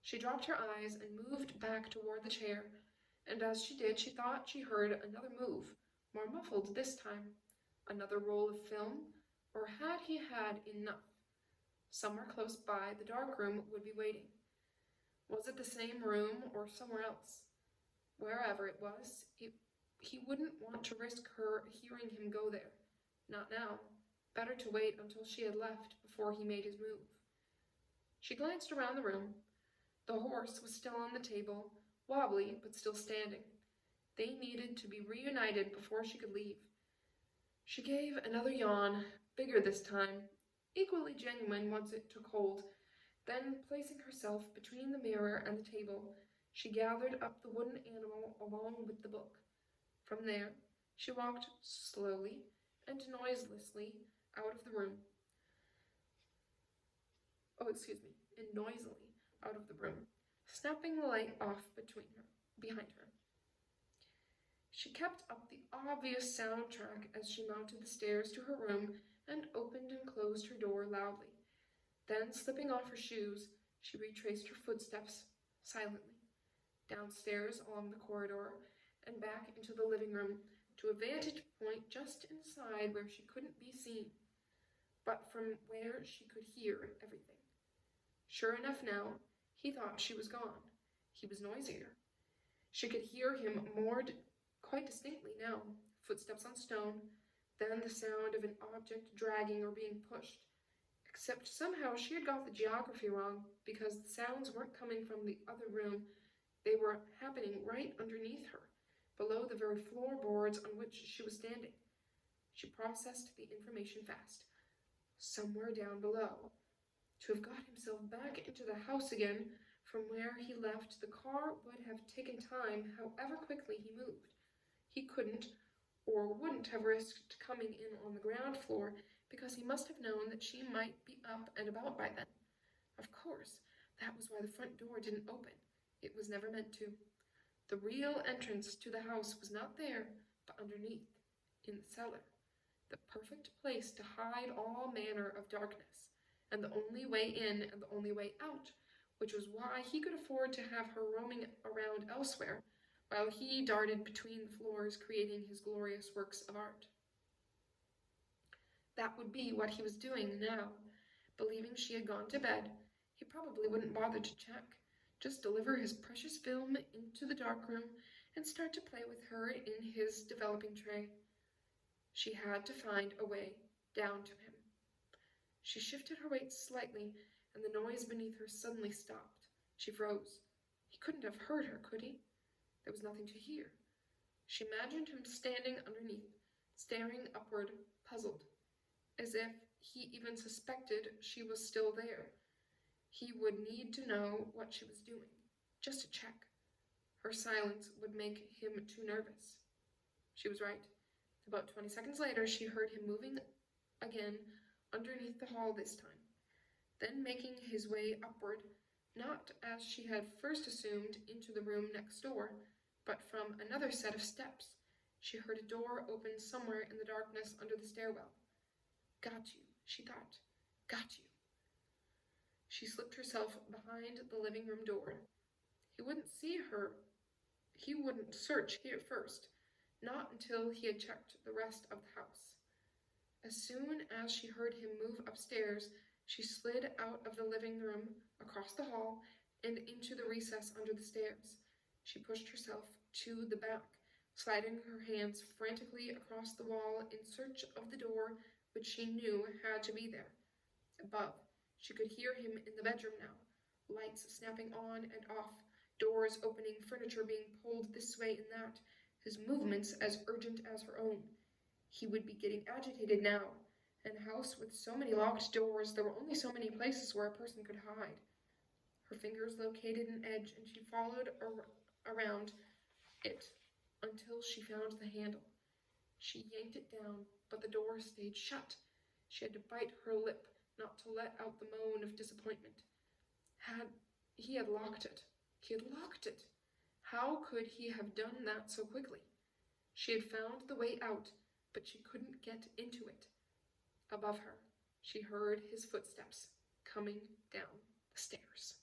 She dropped her eyes and moved back toward the chair, and as she did, she thought she heard another move, more muffled this time. Another roll of film, or had he had enough? Somewhere close by, the dark room would be waiting. Was it the same room or somewhere else? Wherever it was, he wouldn't want to risk her hearing him go there. Not now. Better to wait until she had left before he made his move. She glanced around the room. The horse was still on the table, wobbly but still standing. They needed to be reunited before she could leave. She gave another yawn, bigger this time, equally genuine once it took hold. Then, placing herself between the mirror and the table, she gathered up the wooden animal along with the book. From there, she walked slowly and noiselessly out of the room. And noisily out of the room, snapping the light off behind her. She kept up the obvious soundtrack as she mounted the stairs to her room and opened and closed her door loudly. Then, slipping off her shoes, she retraced her footsteps silently, downstairs along the corridor, and back into the living room, to a vantage point just inside where she couldn't be seen, but from where she could hear everything. Sure enough now, he thought she was gone. He was noisier. She could hear him quite distinctly now, footsteps on stone, then the sound of an object dragging or being pushed. Except somehow she had got the geography wrong, because the sounds weren't coming from the other room. They were happening right underneath her, below the very floorboards on which she was standing. She processed the information fast. Somewhere down below. To have got himself back into the house again from where he left, the car would have taken time, however quickly he moved. He couldn't or wouldn't have risked coming in on the ground floor, because he must have known that she might be up and about by then. Of course, that was why the front door didn't open. It was never meant to. The real entrance to the house was not there, but underneath, in the cellar. The perfect place to hide all manner of darkness, and the only way in and the only way out, which was why he could afford to have her roaming around elsewhere, while he darted between the floors creating his glorious works of art. That would be what he was doing now, believing claiming she had gone to bed, he probably wouldn't bother to check, just deliver his precious film into the darkroom and start to play with her in his developing tray. She had to find a way down to him. She shifted her weight slightly, and the noise beneath her suddenly stopped. She froze. He couldn't have heard her, could he? There was nothing to hear. She imagined him standing underneath, staring upward, puzzled, as if he even suspected she was still there. He would need to know what she was doing, just to check. Her silence would make him too nervous. She was right. About 20 seconds later, she heard him moving again underneath the hall this time, then making his way upward, not as she had first assumed into the room next door, but from another set of steps. She heard a door open somewhere in the darkness under the stairwell. Got you, she thought. Got you. She slipped herself behind the living room door. He wouldn't see her. He wouldn't search here first, not until he had checked the rest of the house. As soon as she heard him move upstairs, she slid out of the living room, across the hall, and into the recess under the stairs. She pushed herself to the back, sliding her hands frantically across the wall in search of the door which she knew had to be there. Above, she could hear him in the bedroom now, lights snapping on and off, doors opening, furniture being pulled this way and that, his movements as urgent as her own. He would be getting agitated now. In a house with so many locked doors, there were only so many places where a person could hide. Her fingers located an edge, and she followed around it until she found the handle. She yanked it down, but the door stayed shut. She had to bite her lip not to let out the moan of disappointment. He had locked it. He had locked it. How could he have done that so quickly? She had found the way out, but she couldn't get into it. Above her, she heard his footsteps coming down the stairs.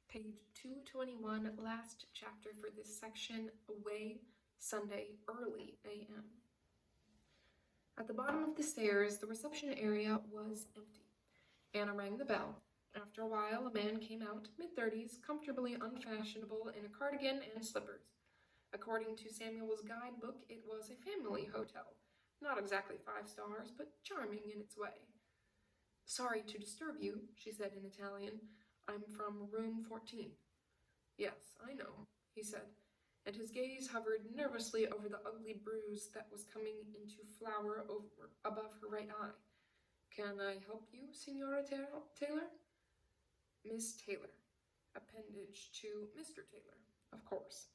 Page 221, last chapter for this section, Away, Sunday, early a.m. At the bottom of the stairs, the reception area was empty. Anna rang the bell. After a while, a man came out, mid-30s, comfortably unfashionable in a cardigan and slippers. According to Samuel's guidebook, it was a family hotel. Not exactly 5 stars, but charming in its way. "Sorry to disturb you," she said in Italian. "I'm from room 14. "Yes, I know," he said, and his gaze hovered nervously over the ugly bruise that was coming into flower above her right eye. "Can I help you, Signora Taylor?" "Miss Taylor." Appendage to Mr. Taylor, of course.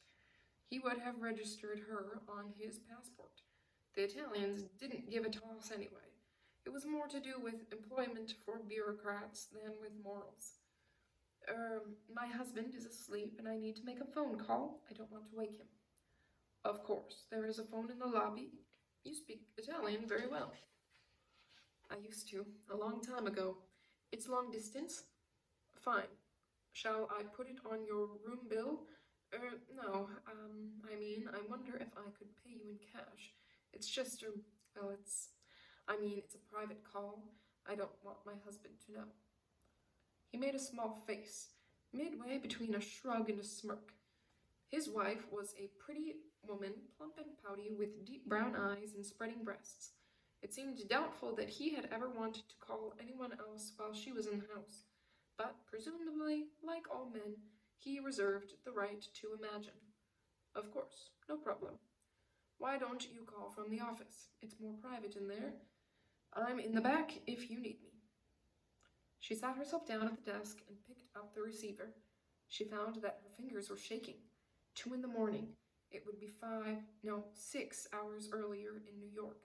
He would have registered her on his passport. The Italians didn't give a toss anyway. It was more to do with employment for bureaucrats than with morals. My husband is asleep and I need to make a phone call. I don't want to wake him." "Of course. There is a phone in the lobby. You speak Italian very well." "I used to, a long time ago. It's long distance?" "Fine. Shall I put it on your room bill?" No, I wonder if I could pay you in cash. It's just, it's a private call. I don't want my husband to know." He made a small face, midway between a shrug and a smirk. His wife was a pretty woman, plump and pouty, with deep brown eyes and spreading breasts. It seemed doubtful that he had ever wanted to call anyone else while she was in the house, but presumably, like all men, he reserved the right to imagine. "Of course, no problem. Why don't you call from the office? It's more private in there. I'm in the back if you need me." She sat herself down at the desk and picked up the receiver. She found that her fingers were shaking. 2 in the morning. It would be 6 hours earlier in New York.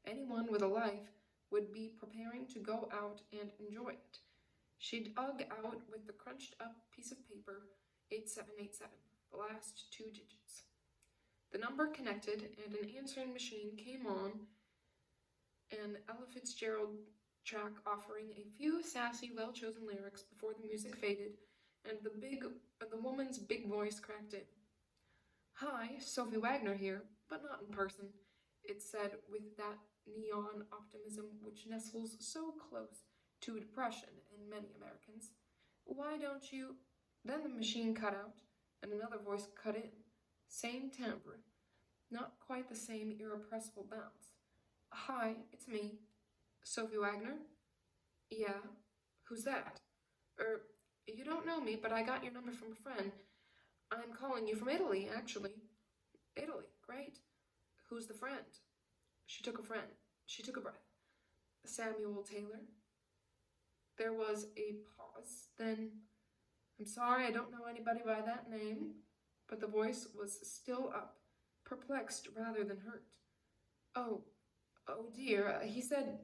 Anyone with a life would be preparing to go out and enjoy it. She dug out with the crunched up piece of paper 8787, the last 2 digits. The number connected and an answering machine came on, an Ella Fitzgerald track offering a few sassy, well-chosen lyrics before the music faded, and the woman's big voice cracked in. "Hi, Sophie Wagner here, but not in person," it said with that neon optimism which nestles so close to depression in many Americans. Why don't you... Then the machine cut out, and another voice cut in. Same timbre, not quite the same irrepressible bounce. Hi, it's me. Sophie Wagner? Yeah. Who's that? You don't know me, but I got your number from a friend. I'm calling you from Italy, actually. Italy, great. Who's the friend? She took a breath. Samuel Taylor. There was a pause, then, I'm sorry, I don't know anybody by that name, but the voice was still up, perplexed rather than hurt. Oh dear, he said,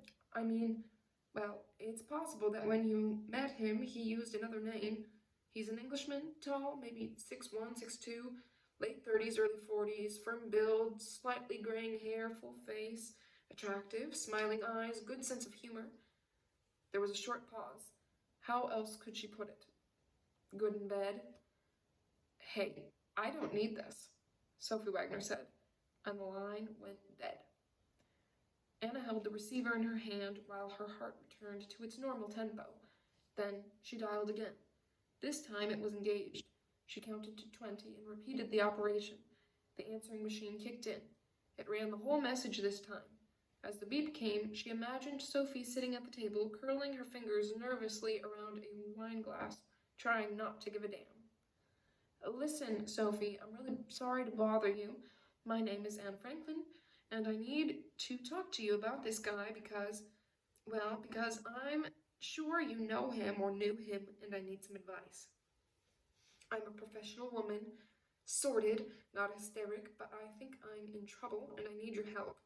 well, it's possible that when you met him, he used another name. He's an Englishman, tall, maybe 6'1", 6'2", late 30s, early 40s, firm build, slightly graying hair, full face, attractive, smiling eyes, good sense of humor. There was a short pause. How else could she put it? Good in bed? Hey, I don't need this, Sophie Wagner said, and the line went dead. Anna held the receiver in her hand while her heart returned to its normal tempo. Then she dialed again. This time it was engaged. She counted to 20 and repeated the operation. The answering machine kicked in. It ran the whole message this time. As the beep came, she imagined Sophie sitting at the table, curling her fingers nervously around a wine glass, trying not to give a damn. Listen, Sophie, I'm really sorry to bother you. My name is Anne Franklin, and I need to talk to you about this guy because I'm sure you know him or knew him, and I need some advice. I'm a professional woman, sorted, not hysteric, but I think I'm in trouble, and I need your help.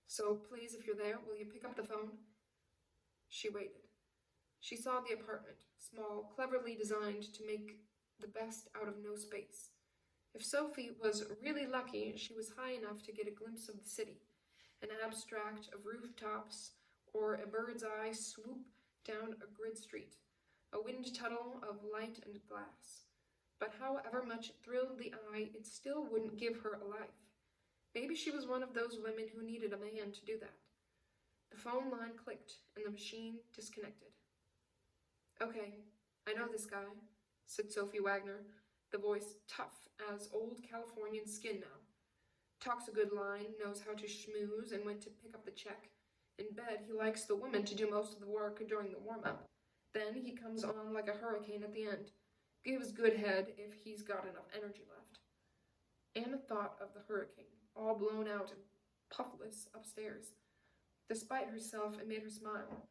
So please, if you're there, will you pick up the phone? She waited. She saw the apartment, small, cleverly designed to make the best out of no space. If Sophie was really lucky, she was high enough to get a glimpse of the city, an abstract of rooftops or a bird's eye swoop down a grid street, a wind tunnel of light and glass. But however much it thrilled the eye, it still wouldn't give her a life. Maybe she was one of those women who needed a man to do that. The phone line clicked, and the machine disconnected. Okay, I know this guy, said Sophie Wagner, the voice tough as old Californian skin now. Talks a good line, knows how to schmooze and when to pick up the check. In bed, he likes the woman to do most of the work during the warm-up. Then he comes on like a hurricane at the end. Gives good head if he's got enough energy left. Anna thought of the hurricane, all blown out and puffless upstairs. Despite herself, it made her smile.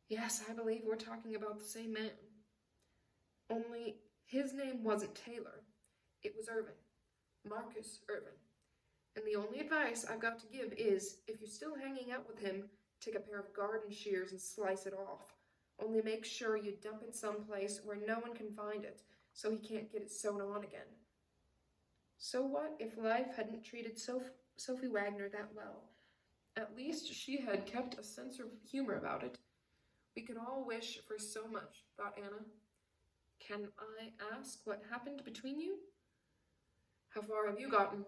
Yes, I believe we're talking about the same man. Only his name wasn't Taylor. It was Irvin. Marcus Irvin. And the only advice I've got to give is, if you're still hanging out with him, take a pair of garden shears and slice it off. Only make sure you dump it someplace where no one can find it, so he can't get it sewn on again. So what if life hadn't treated Sophie Wagner that well? At least she had kept a sense of humor about it. We could all wish for so much, thought Anna. Can I ask what happened between you? How far have you gotten?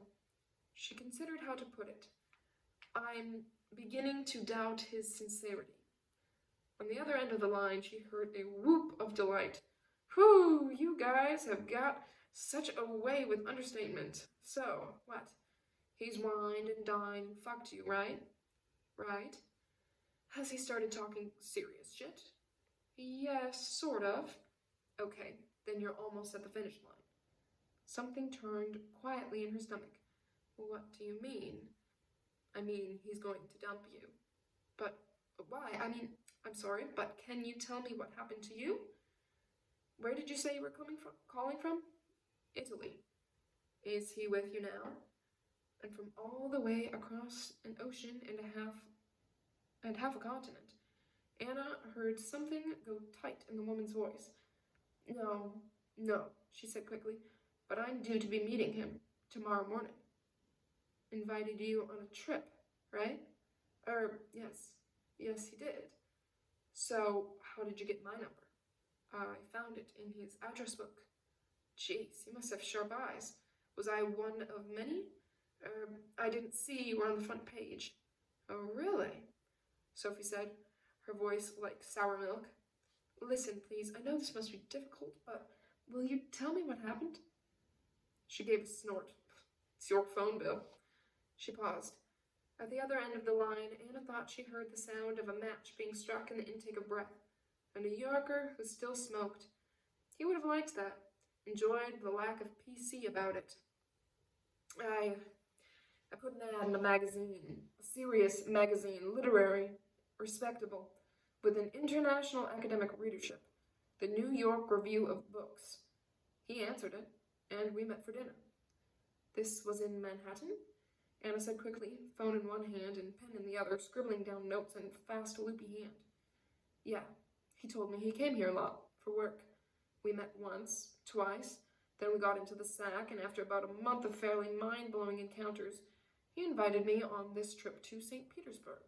She considered how to put it. I'm beginning to doubt his sincerity. On the other end of the line, she heard a whoop of delight. Whew, you guys have got such a way with understatement. So, what? He's wined and dined and fucked you, right? Right? Has he started talking serious shit? Yes, sort of. Okay, then you're almost at the finish line. Something turned quietly in her stomach. What do you mean? I mean, he's going to dump you. But why? I'm sorry, but can you tell me what happened to you? Where did you say you were calling from? Italy. Is he with you now? And from all the way across an ocean and half a continent. Anna heard something go tight in the woman's voice. No, she said quickly, but I'm due to be meeting him tomorrow morning. Invited you on a trip, right? Yes, he did. So, how did you get my number? I found it in his address book. Jeez, you must have sharp eyes. Was I one of many? I didn't see you were on the front page. Oh, really? Sophie said, her voice like sour milk. Listen, please, I know this must be difficult, but will you tell me what happened? She gave a snort. It's your phone bill. She paused. At the other end of the line, Anna thought she heard the sound of a match being struck in the intake of breath. A New Yorker who still smoked. He would have liked that, enjoyed the lack of PC about it. I put an ad in a magazine, a serious magazine, literary, respectable, with an international academic readership, the New York Review of Books. He answered it, and we met for dinner. This was in Manhattan? Anna said quickly, phone in one hand and pen in the other, scribbling down notes in fast, loopy hand. Yeah, he told me he came here a lot, for work. We met once, twice, then we got into the sack, and after about a month of fairly mind-blowing encounters, he invited me on this trip to St. Petersburg.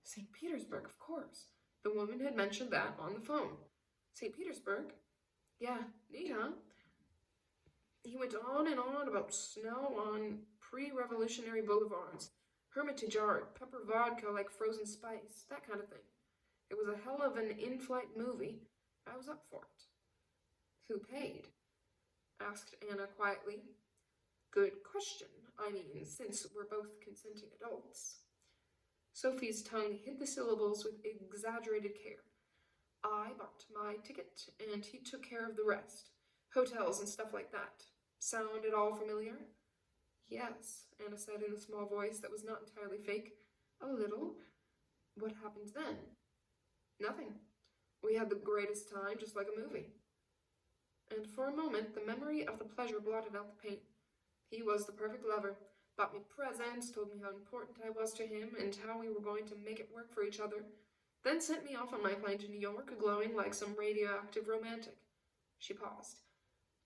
St. Petersburg, of course. The woman had mentioned that on the phone. St. Petersburg? Yeah, neat, huh? He went on and on about snow on pre-revolutionary boulevards, Hermitage art, pepper vodka like frozen spice, that kind of thing. It was a hell of an in-flight movie. I was up for it. Who paid? Asked Anna quietly. Good question. I mean, since we're both consenting adults. Sophie's tongue hid the syllables with exaggerated care. I bought my ticket, and he took care of the rest. Hotels and stuff like that. Sound at all familiar? Yes, Anna said in a small voice that was not entirely fake. A little. What happened then? Nothing. We had the greatest time, just like a movie. And for a moment, the memory of the pleasure blotted out the pain. He was the perfect lover, bought me presents, told me how important I was to him, and how we were going to make it work for each other, then sent me off on my plane to New York, glowing like some radioactive romantic. She paused.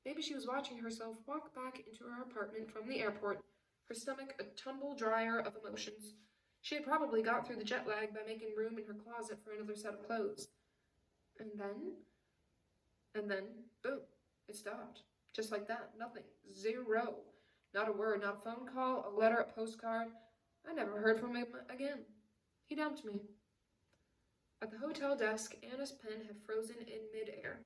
Maybe she was watching herself walk back into her apartment from the airport, her stomach a tumble dryer of emotions. She had probably got through the jet lag by making room in her closet for another set of clothes. And then, boom, it stopped. Just like that, nothing. Zero. Not a word, not a phone call, a letter, a postcard. I never heard from him again. He dumped me. At the hotel desk, Anna's pen had frozen in midair.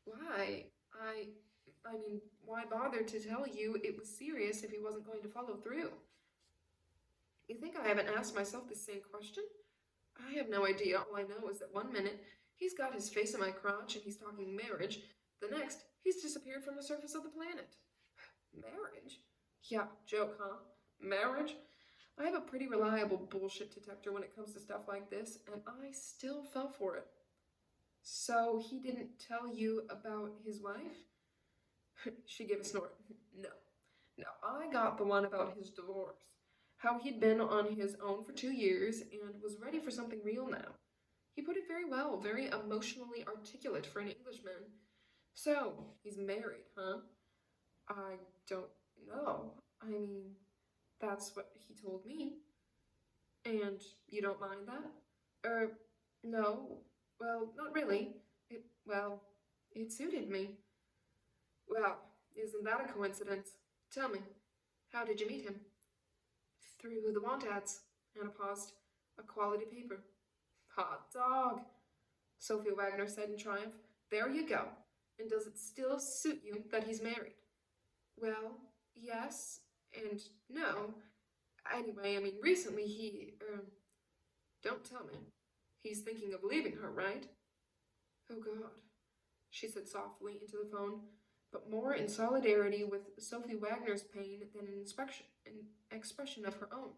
Why? I mean, why bother to tell you it was serious if he wasn't going to follow through? You think I haven't asked myself the same question? I have no idea. All I know is that one minute, he's got his face in my crotch and he's talking marriage. The next, he's disappeared from the surface of the planet. Marriage? Yeah, joke, huh? Marriage? I have a pretty reliable bullshit detector when it comes to stuff like this, and I still fell for it. So he didn't tell you about his wife? She gave a snort. No, I got the one about his divorce. How he'd been on his own for 2 years and was ready for something real now. He put it very well, very emotionally articulate for an Englishman. So, he's married, huh? I don't know. I mean, that's what he told me. And you don't mind that? No. Well, not really. It suited me. Well, isn't that a coincidence? Tell me, how did you meet him? Through the want ads. Anna paused. A quality paper. Hot dog, Sophia Wagner said in triumph. There you go. And does it still suit you that he's married? Well, yes and no. Anyway, I mean, recently don't tell me. He's thinking of leaving her, right? Oh, God, she said softly into the phone, but more in solidarity with Sophie Wagner's pain than an expression of her own.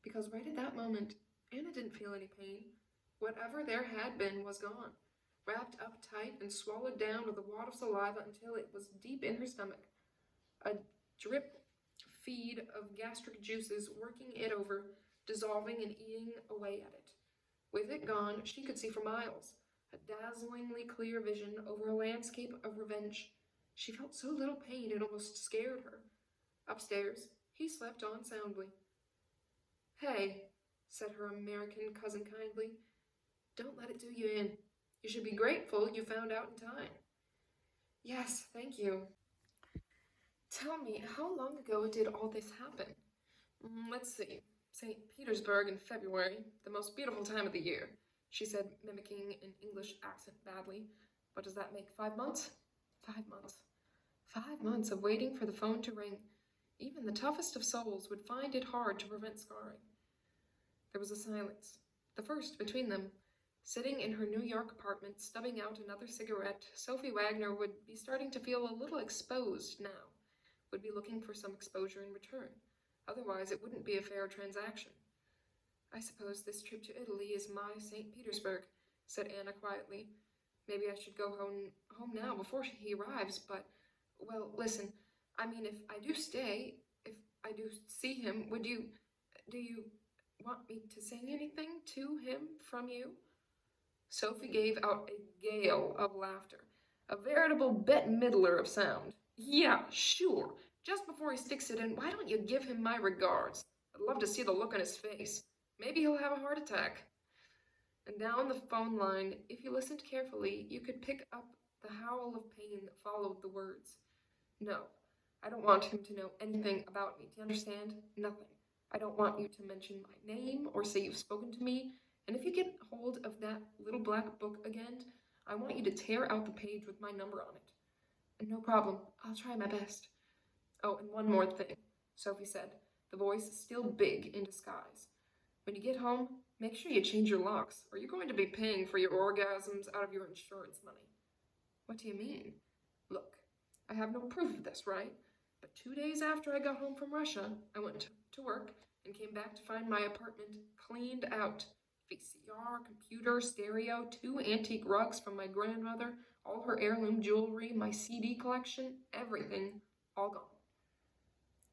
Because right at that moment, Anna didn't feel any pain. Whatever there had been was gone, wrapped up tight and swallowed down with a wad of saliva until it was deep in her stomach. A drip feed of gastric juices working it over, dissolving and eating away at it. With it gone, she could see for miles, a dazzlingly clear vision over a landscape of revenge. She felt so little pain it almost scared her. Upstairs, he slept on soundly. Hey, said her American cousin kindly, don't let it do you in. You should be grateful you found out in time. Yes, thank you. Tell me, how long ago did all this happen? Let's see. St. Petersburg in February, the most beautiful time of the year, she said, mimicking an English accent badly. What does that make, 5 months? 5 months. 5 months of waiting for the phone to ring. Even the toughest of souls would find it hard to prevent scarring. There was a silence, the first between them. Sitting in her New York apartment, stubbing out another cigarette, Sophie Wagner would be starting to feel a little exposed now, would be looking for some exposure in return. Otherwise, it wouldn't be a fair transaction. I suppose this trip to Italy is my St. Petersburg, said Anna quietly. Maybe I should go home now before he arrives, but, well, listen, I mean, if I do stay, if I do see him, do you want me to say anything to him from you? Sophie gave out a gale of laughter, a veritable Bette Midler of sound. Yeah, sure. Just before he sticks it in, why don't you give him my regards? I'd love to see the look on his face. Maybe he'll have a heart attack. And down the phone line, if you listened carefully, you could pick up the howl of pain that followed the words. No, I don't want him to know anything about me. Do you understand? Nothing. I don't want you to mention my name or say you've spoken to me. And if you get hold of that little black book again, I want you to tear out the page with my number on it. And no problem. I'll try my best. Oh, and one more thing, Sophie said, the voice still big in disguise. When you get home, make sure you change your locks, or you're going to be paying for your orgasms out of your insurance money. What do you mean? Look, I have no proof of this, right? But 2 days after I got home from Russia, I went to work and came back to find my apartment cleaned out. VCR, computer, stereo, 2 antique rugs from my grandmother, all her heirloom jewelry, my CD collection, everything, all gone.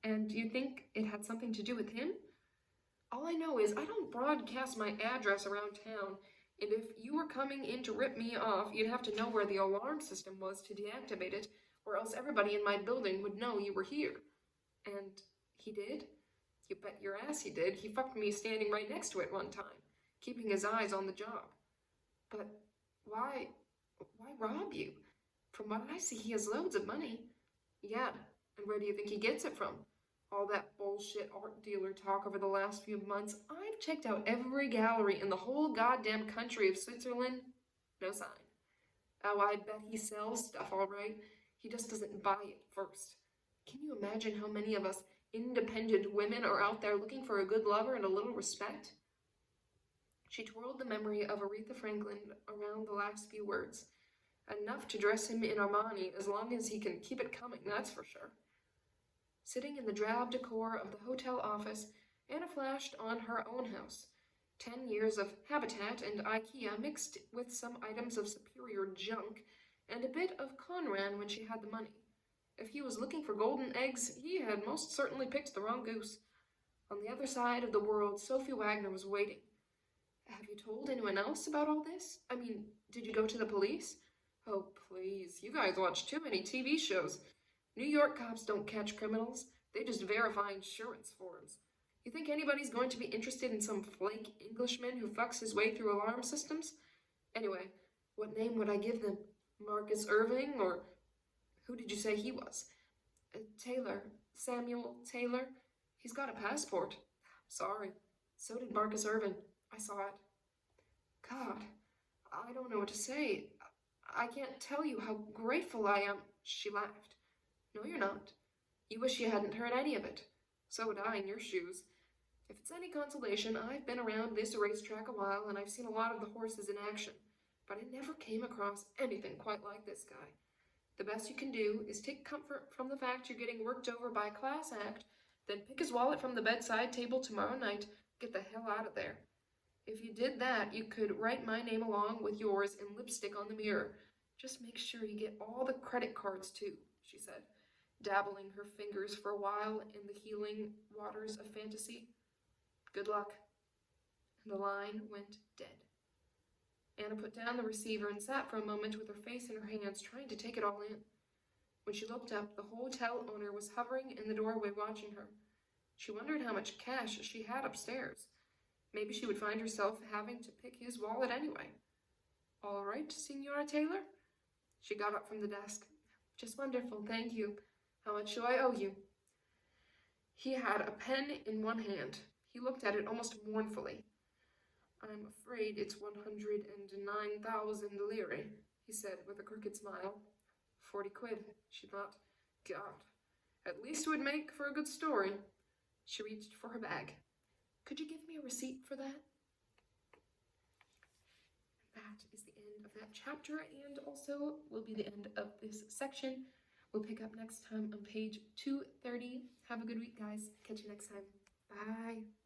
And do you think it had something to do with him? All I know is I don't broadcast my address around town, and if you were coming in to rip me off, you'd have to know where the alarm system was to deactivate it, or else everybody in my building would know you were here. And he did? You bet your ass he did. He fucked me standing right next to it one time, keeping his eyes on the job. But why rob you? From what I see, he has loads of money. Yeah, and where do you think he gets it from? All that bullshit art dealer talk over the last few months. I've checked out every gallery in the whole goddamn country of Switzerland. No sign. Oh, I bet he sells stuff, all right. He just doesn't buy it first. Can you imagine how many of us independent women are out there looking for a good lover and a little respect? She twirled the memory of Aretha Franklin around the last few words. Enough to dress him in Armani as long as he can keep it coming, that's for sure. Sitting in the drab decor of the hotel office, Anna flashed on her own house. 10 years of Habitat and IKEA mixed with some items of superior junk and a bit of Conran when she had the money. If he was looking for golden eggs, he had most certainly picked the wrong goose. On the other side of the world, Sophie Wagner was waiting. Have you told anyone else about all this? I mean, did you go to the police? Oh, please, you guys watch too many TV shows. New York cops don't catch criminals. They just verify insurance forms. You think anybody's going to be interested in some flake Englishman who fucks his way through alarm systems? Anyway, what name would I give them? Marcus Irving, or who did you say he was? Taylor. Samuel Taylor. He's got a passport. Sorry. So did Marcus Irving. I saw it. God, I don't know what to say. I can't tell you how grateful I am. She laughed. No, you're not. You wish you hadn't heard any of it. So would I in your shoes. If it's any consolation, I've been around this racetrack a while, and I've seen a lot of the horses in action, but I never came across anything quite like this guy. The best you can do is take comfort from the fact you're getting worked over by a class act, then pick his wallet from the bedside table tomorrow night, get the hell out of there. If you did that, you could write my name along with yours in lipstick on the mirror. Just make sure you get all the credit cards, too, she said, dabbling her fingers for a while in the healing waters of fantasy. Good luck. And the line went dead. Anna put down the receiver and sat for a moment with her face in her hands, trying to take it all in. When she looked up, the hotel owner was hovering in the doorway watching her. She wondered how much cash she had upstairs. Maybe she would find herself having to pick his wallet anyway. All right, Signora Taylor? She got up from the desk. Just wonderful, thank you. How much do I owe you? He had a pen in one hand. He looked at it almost mournfully. I'm afraid it's 109,000 lire, he said with a crooked smile. 40 quid, she thought. God, at least it would make for a good story. She reached for her bag. Could you give me a receipt for that? That is the end of that chapter, and also will be the end of this section. We'll pick up next time on page 230. Have a good week, guys. Catch you next time. Bye.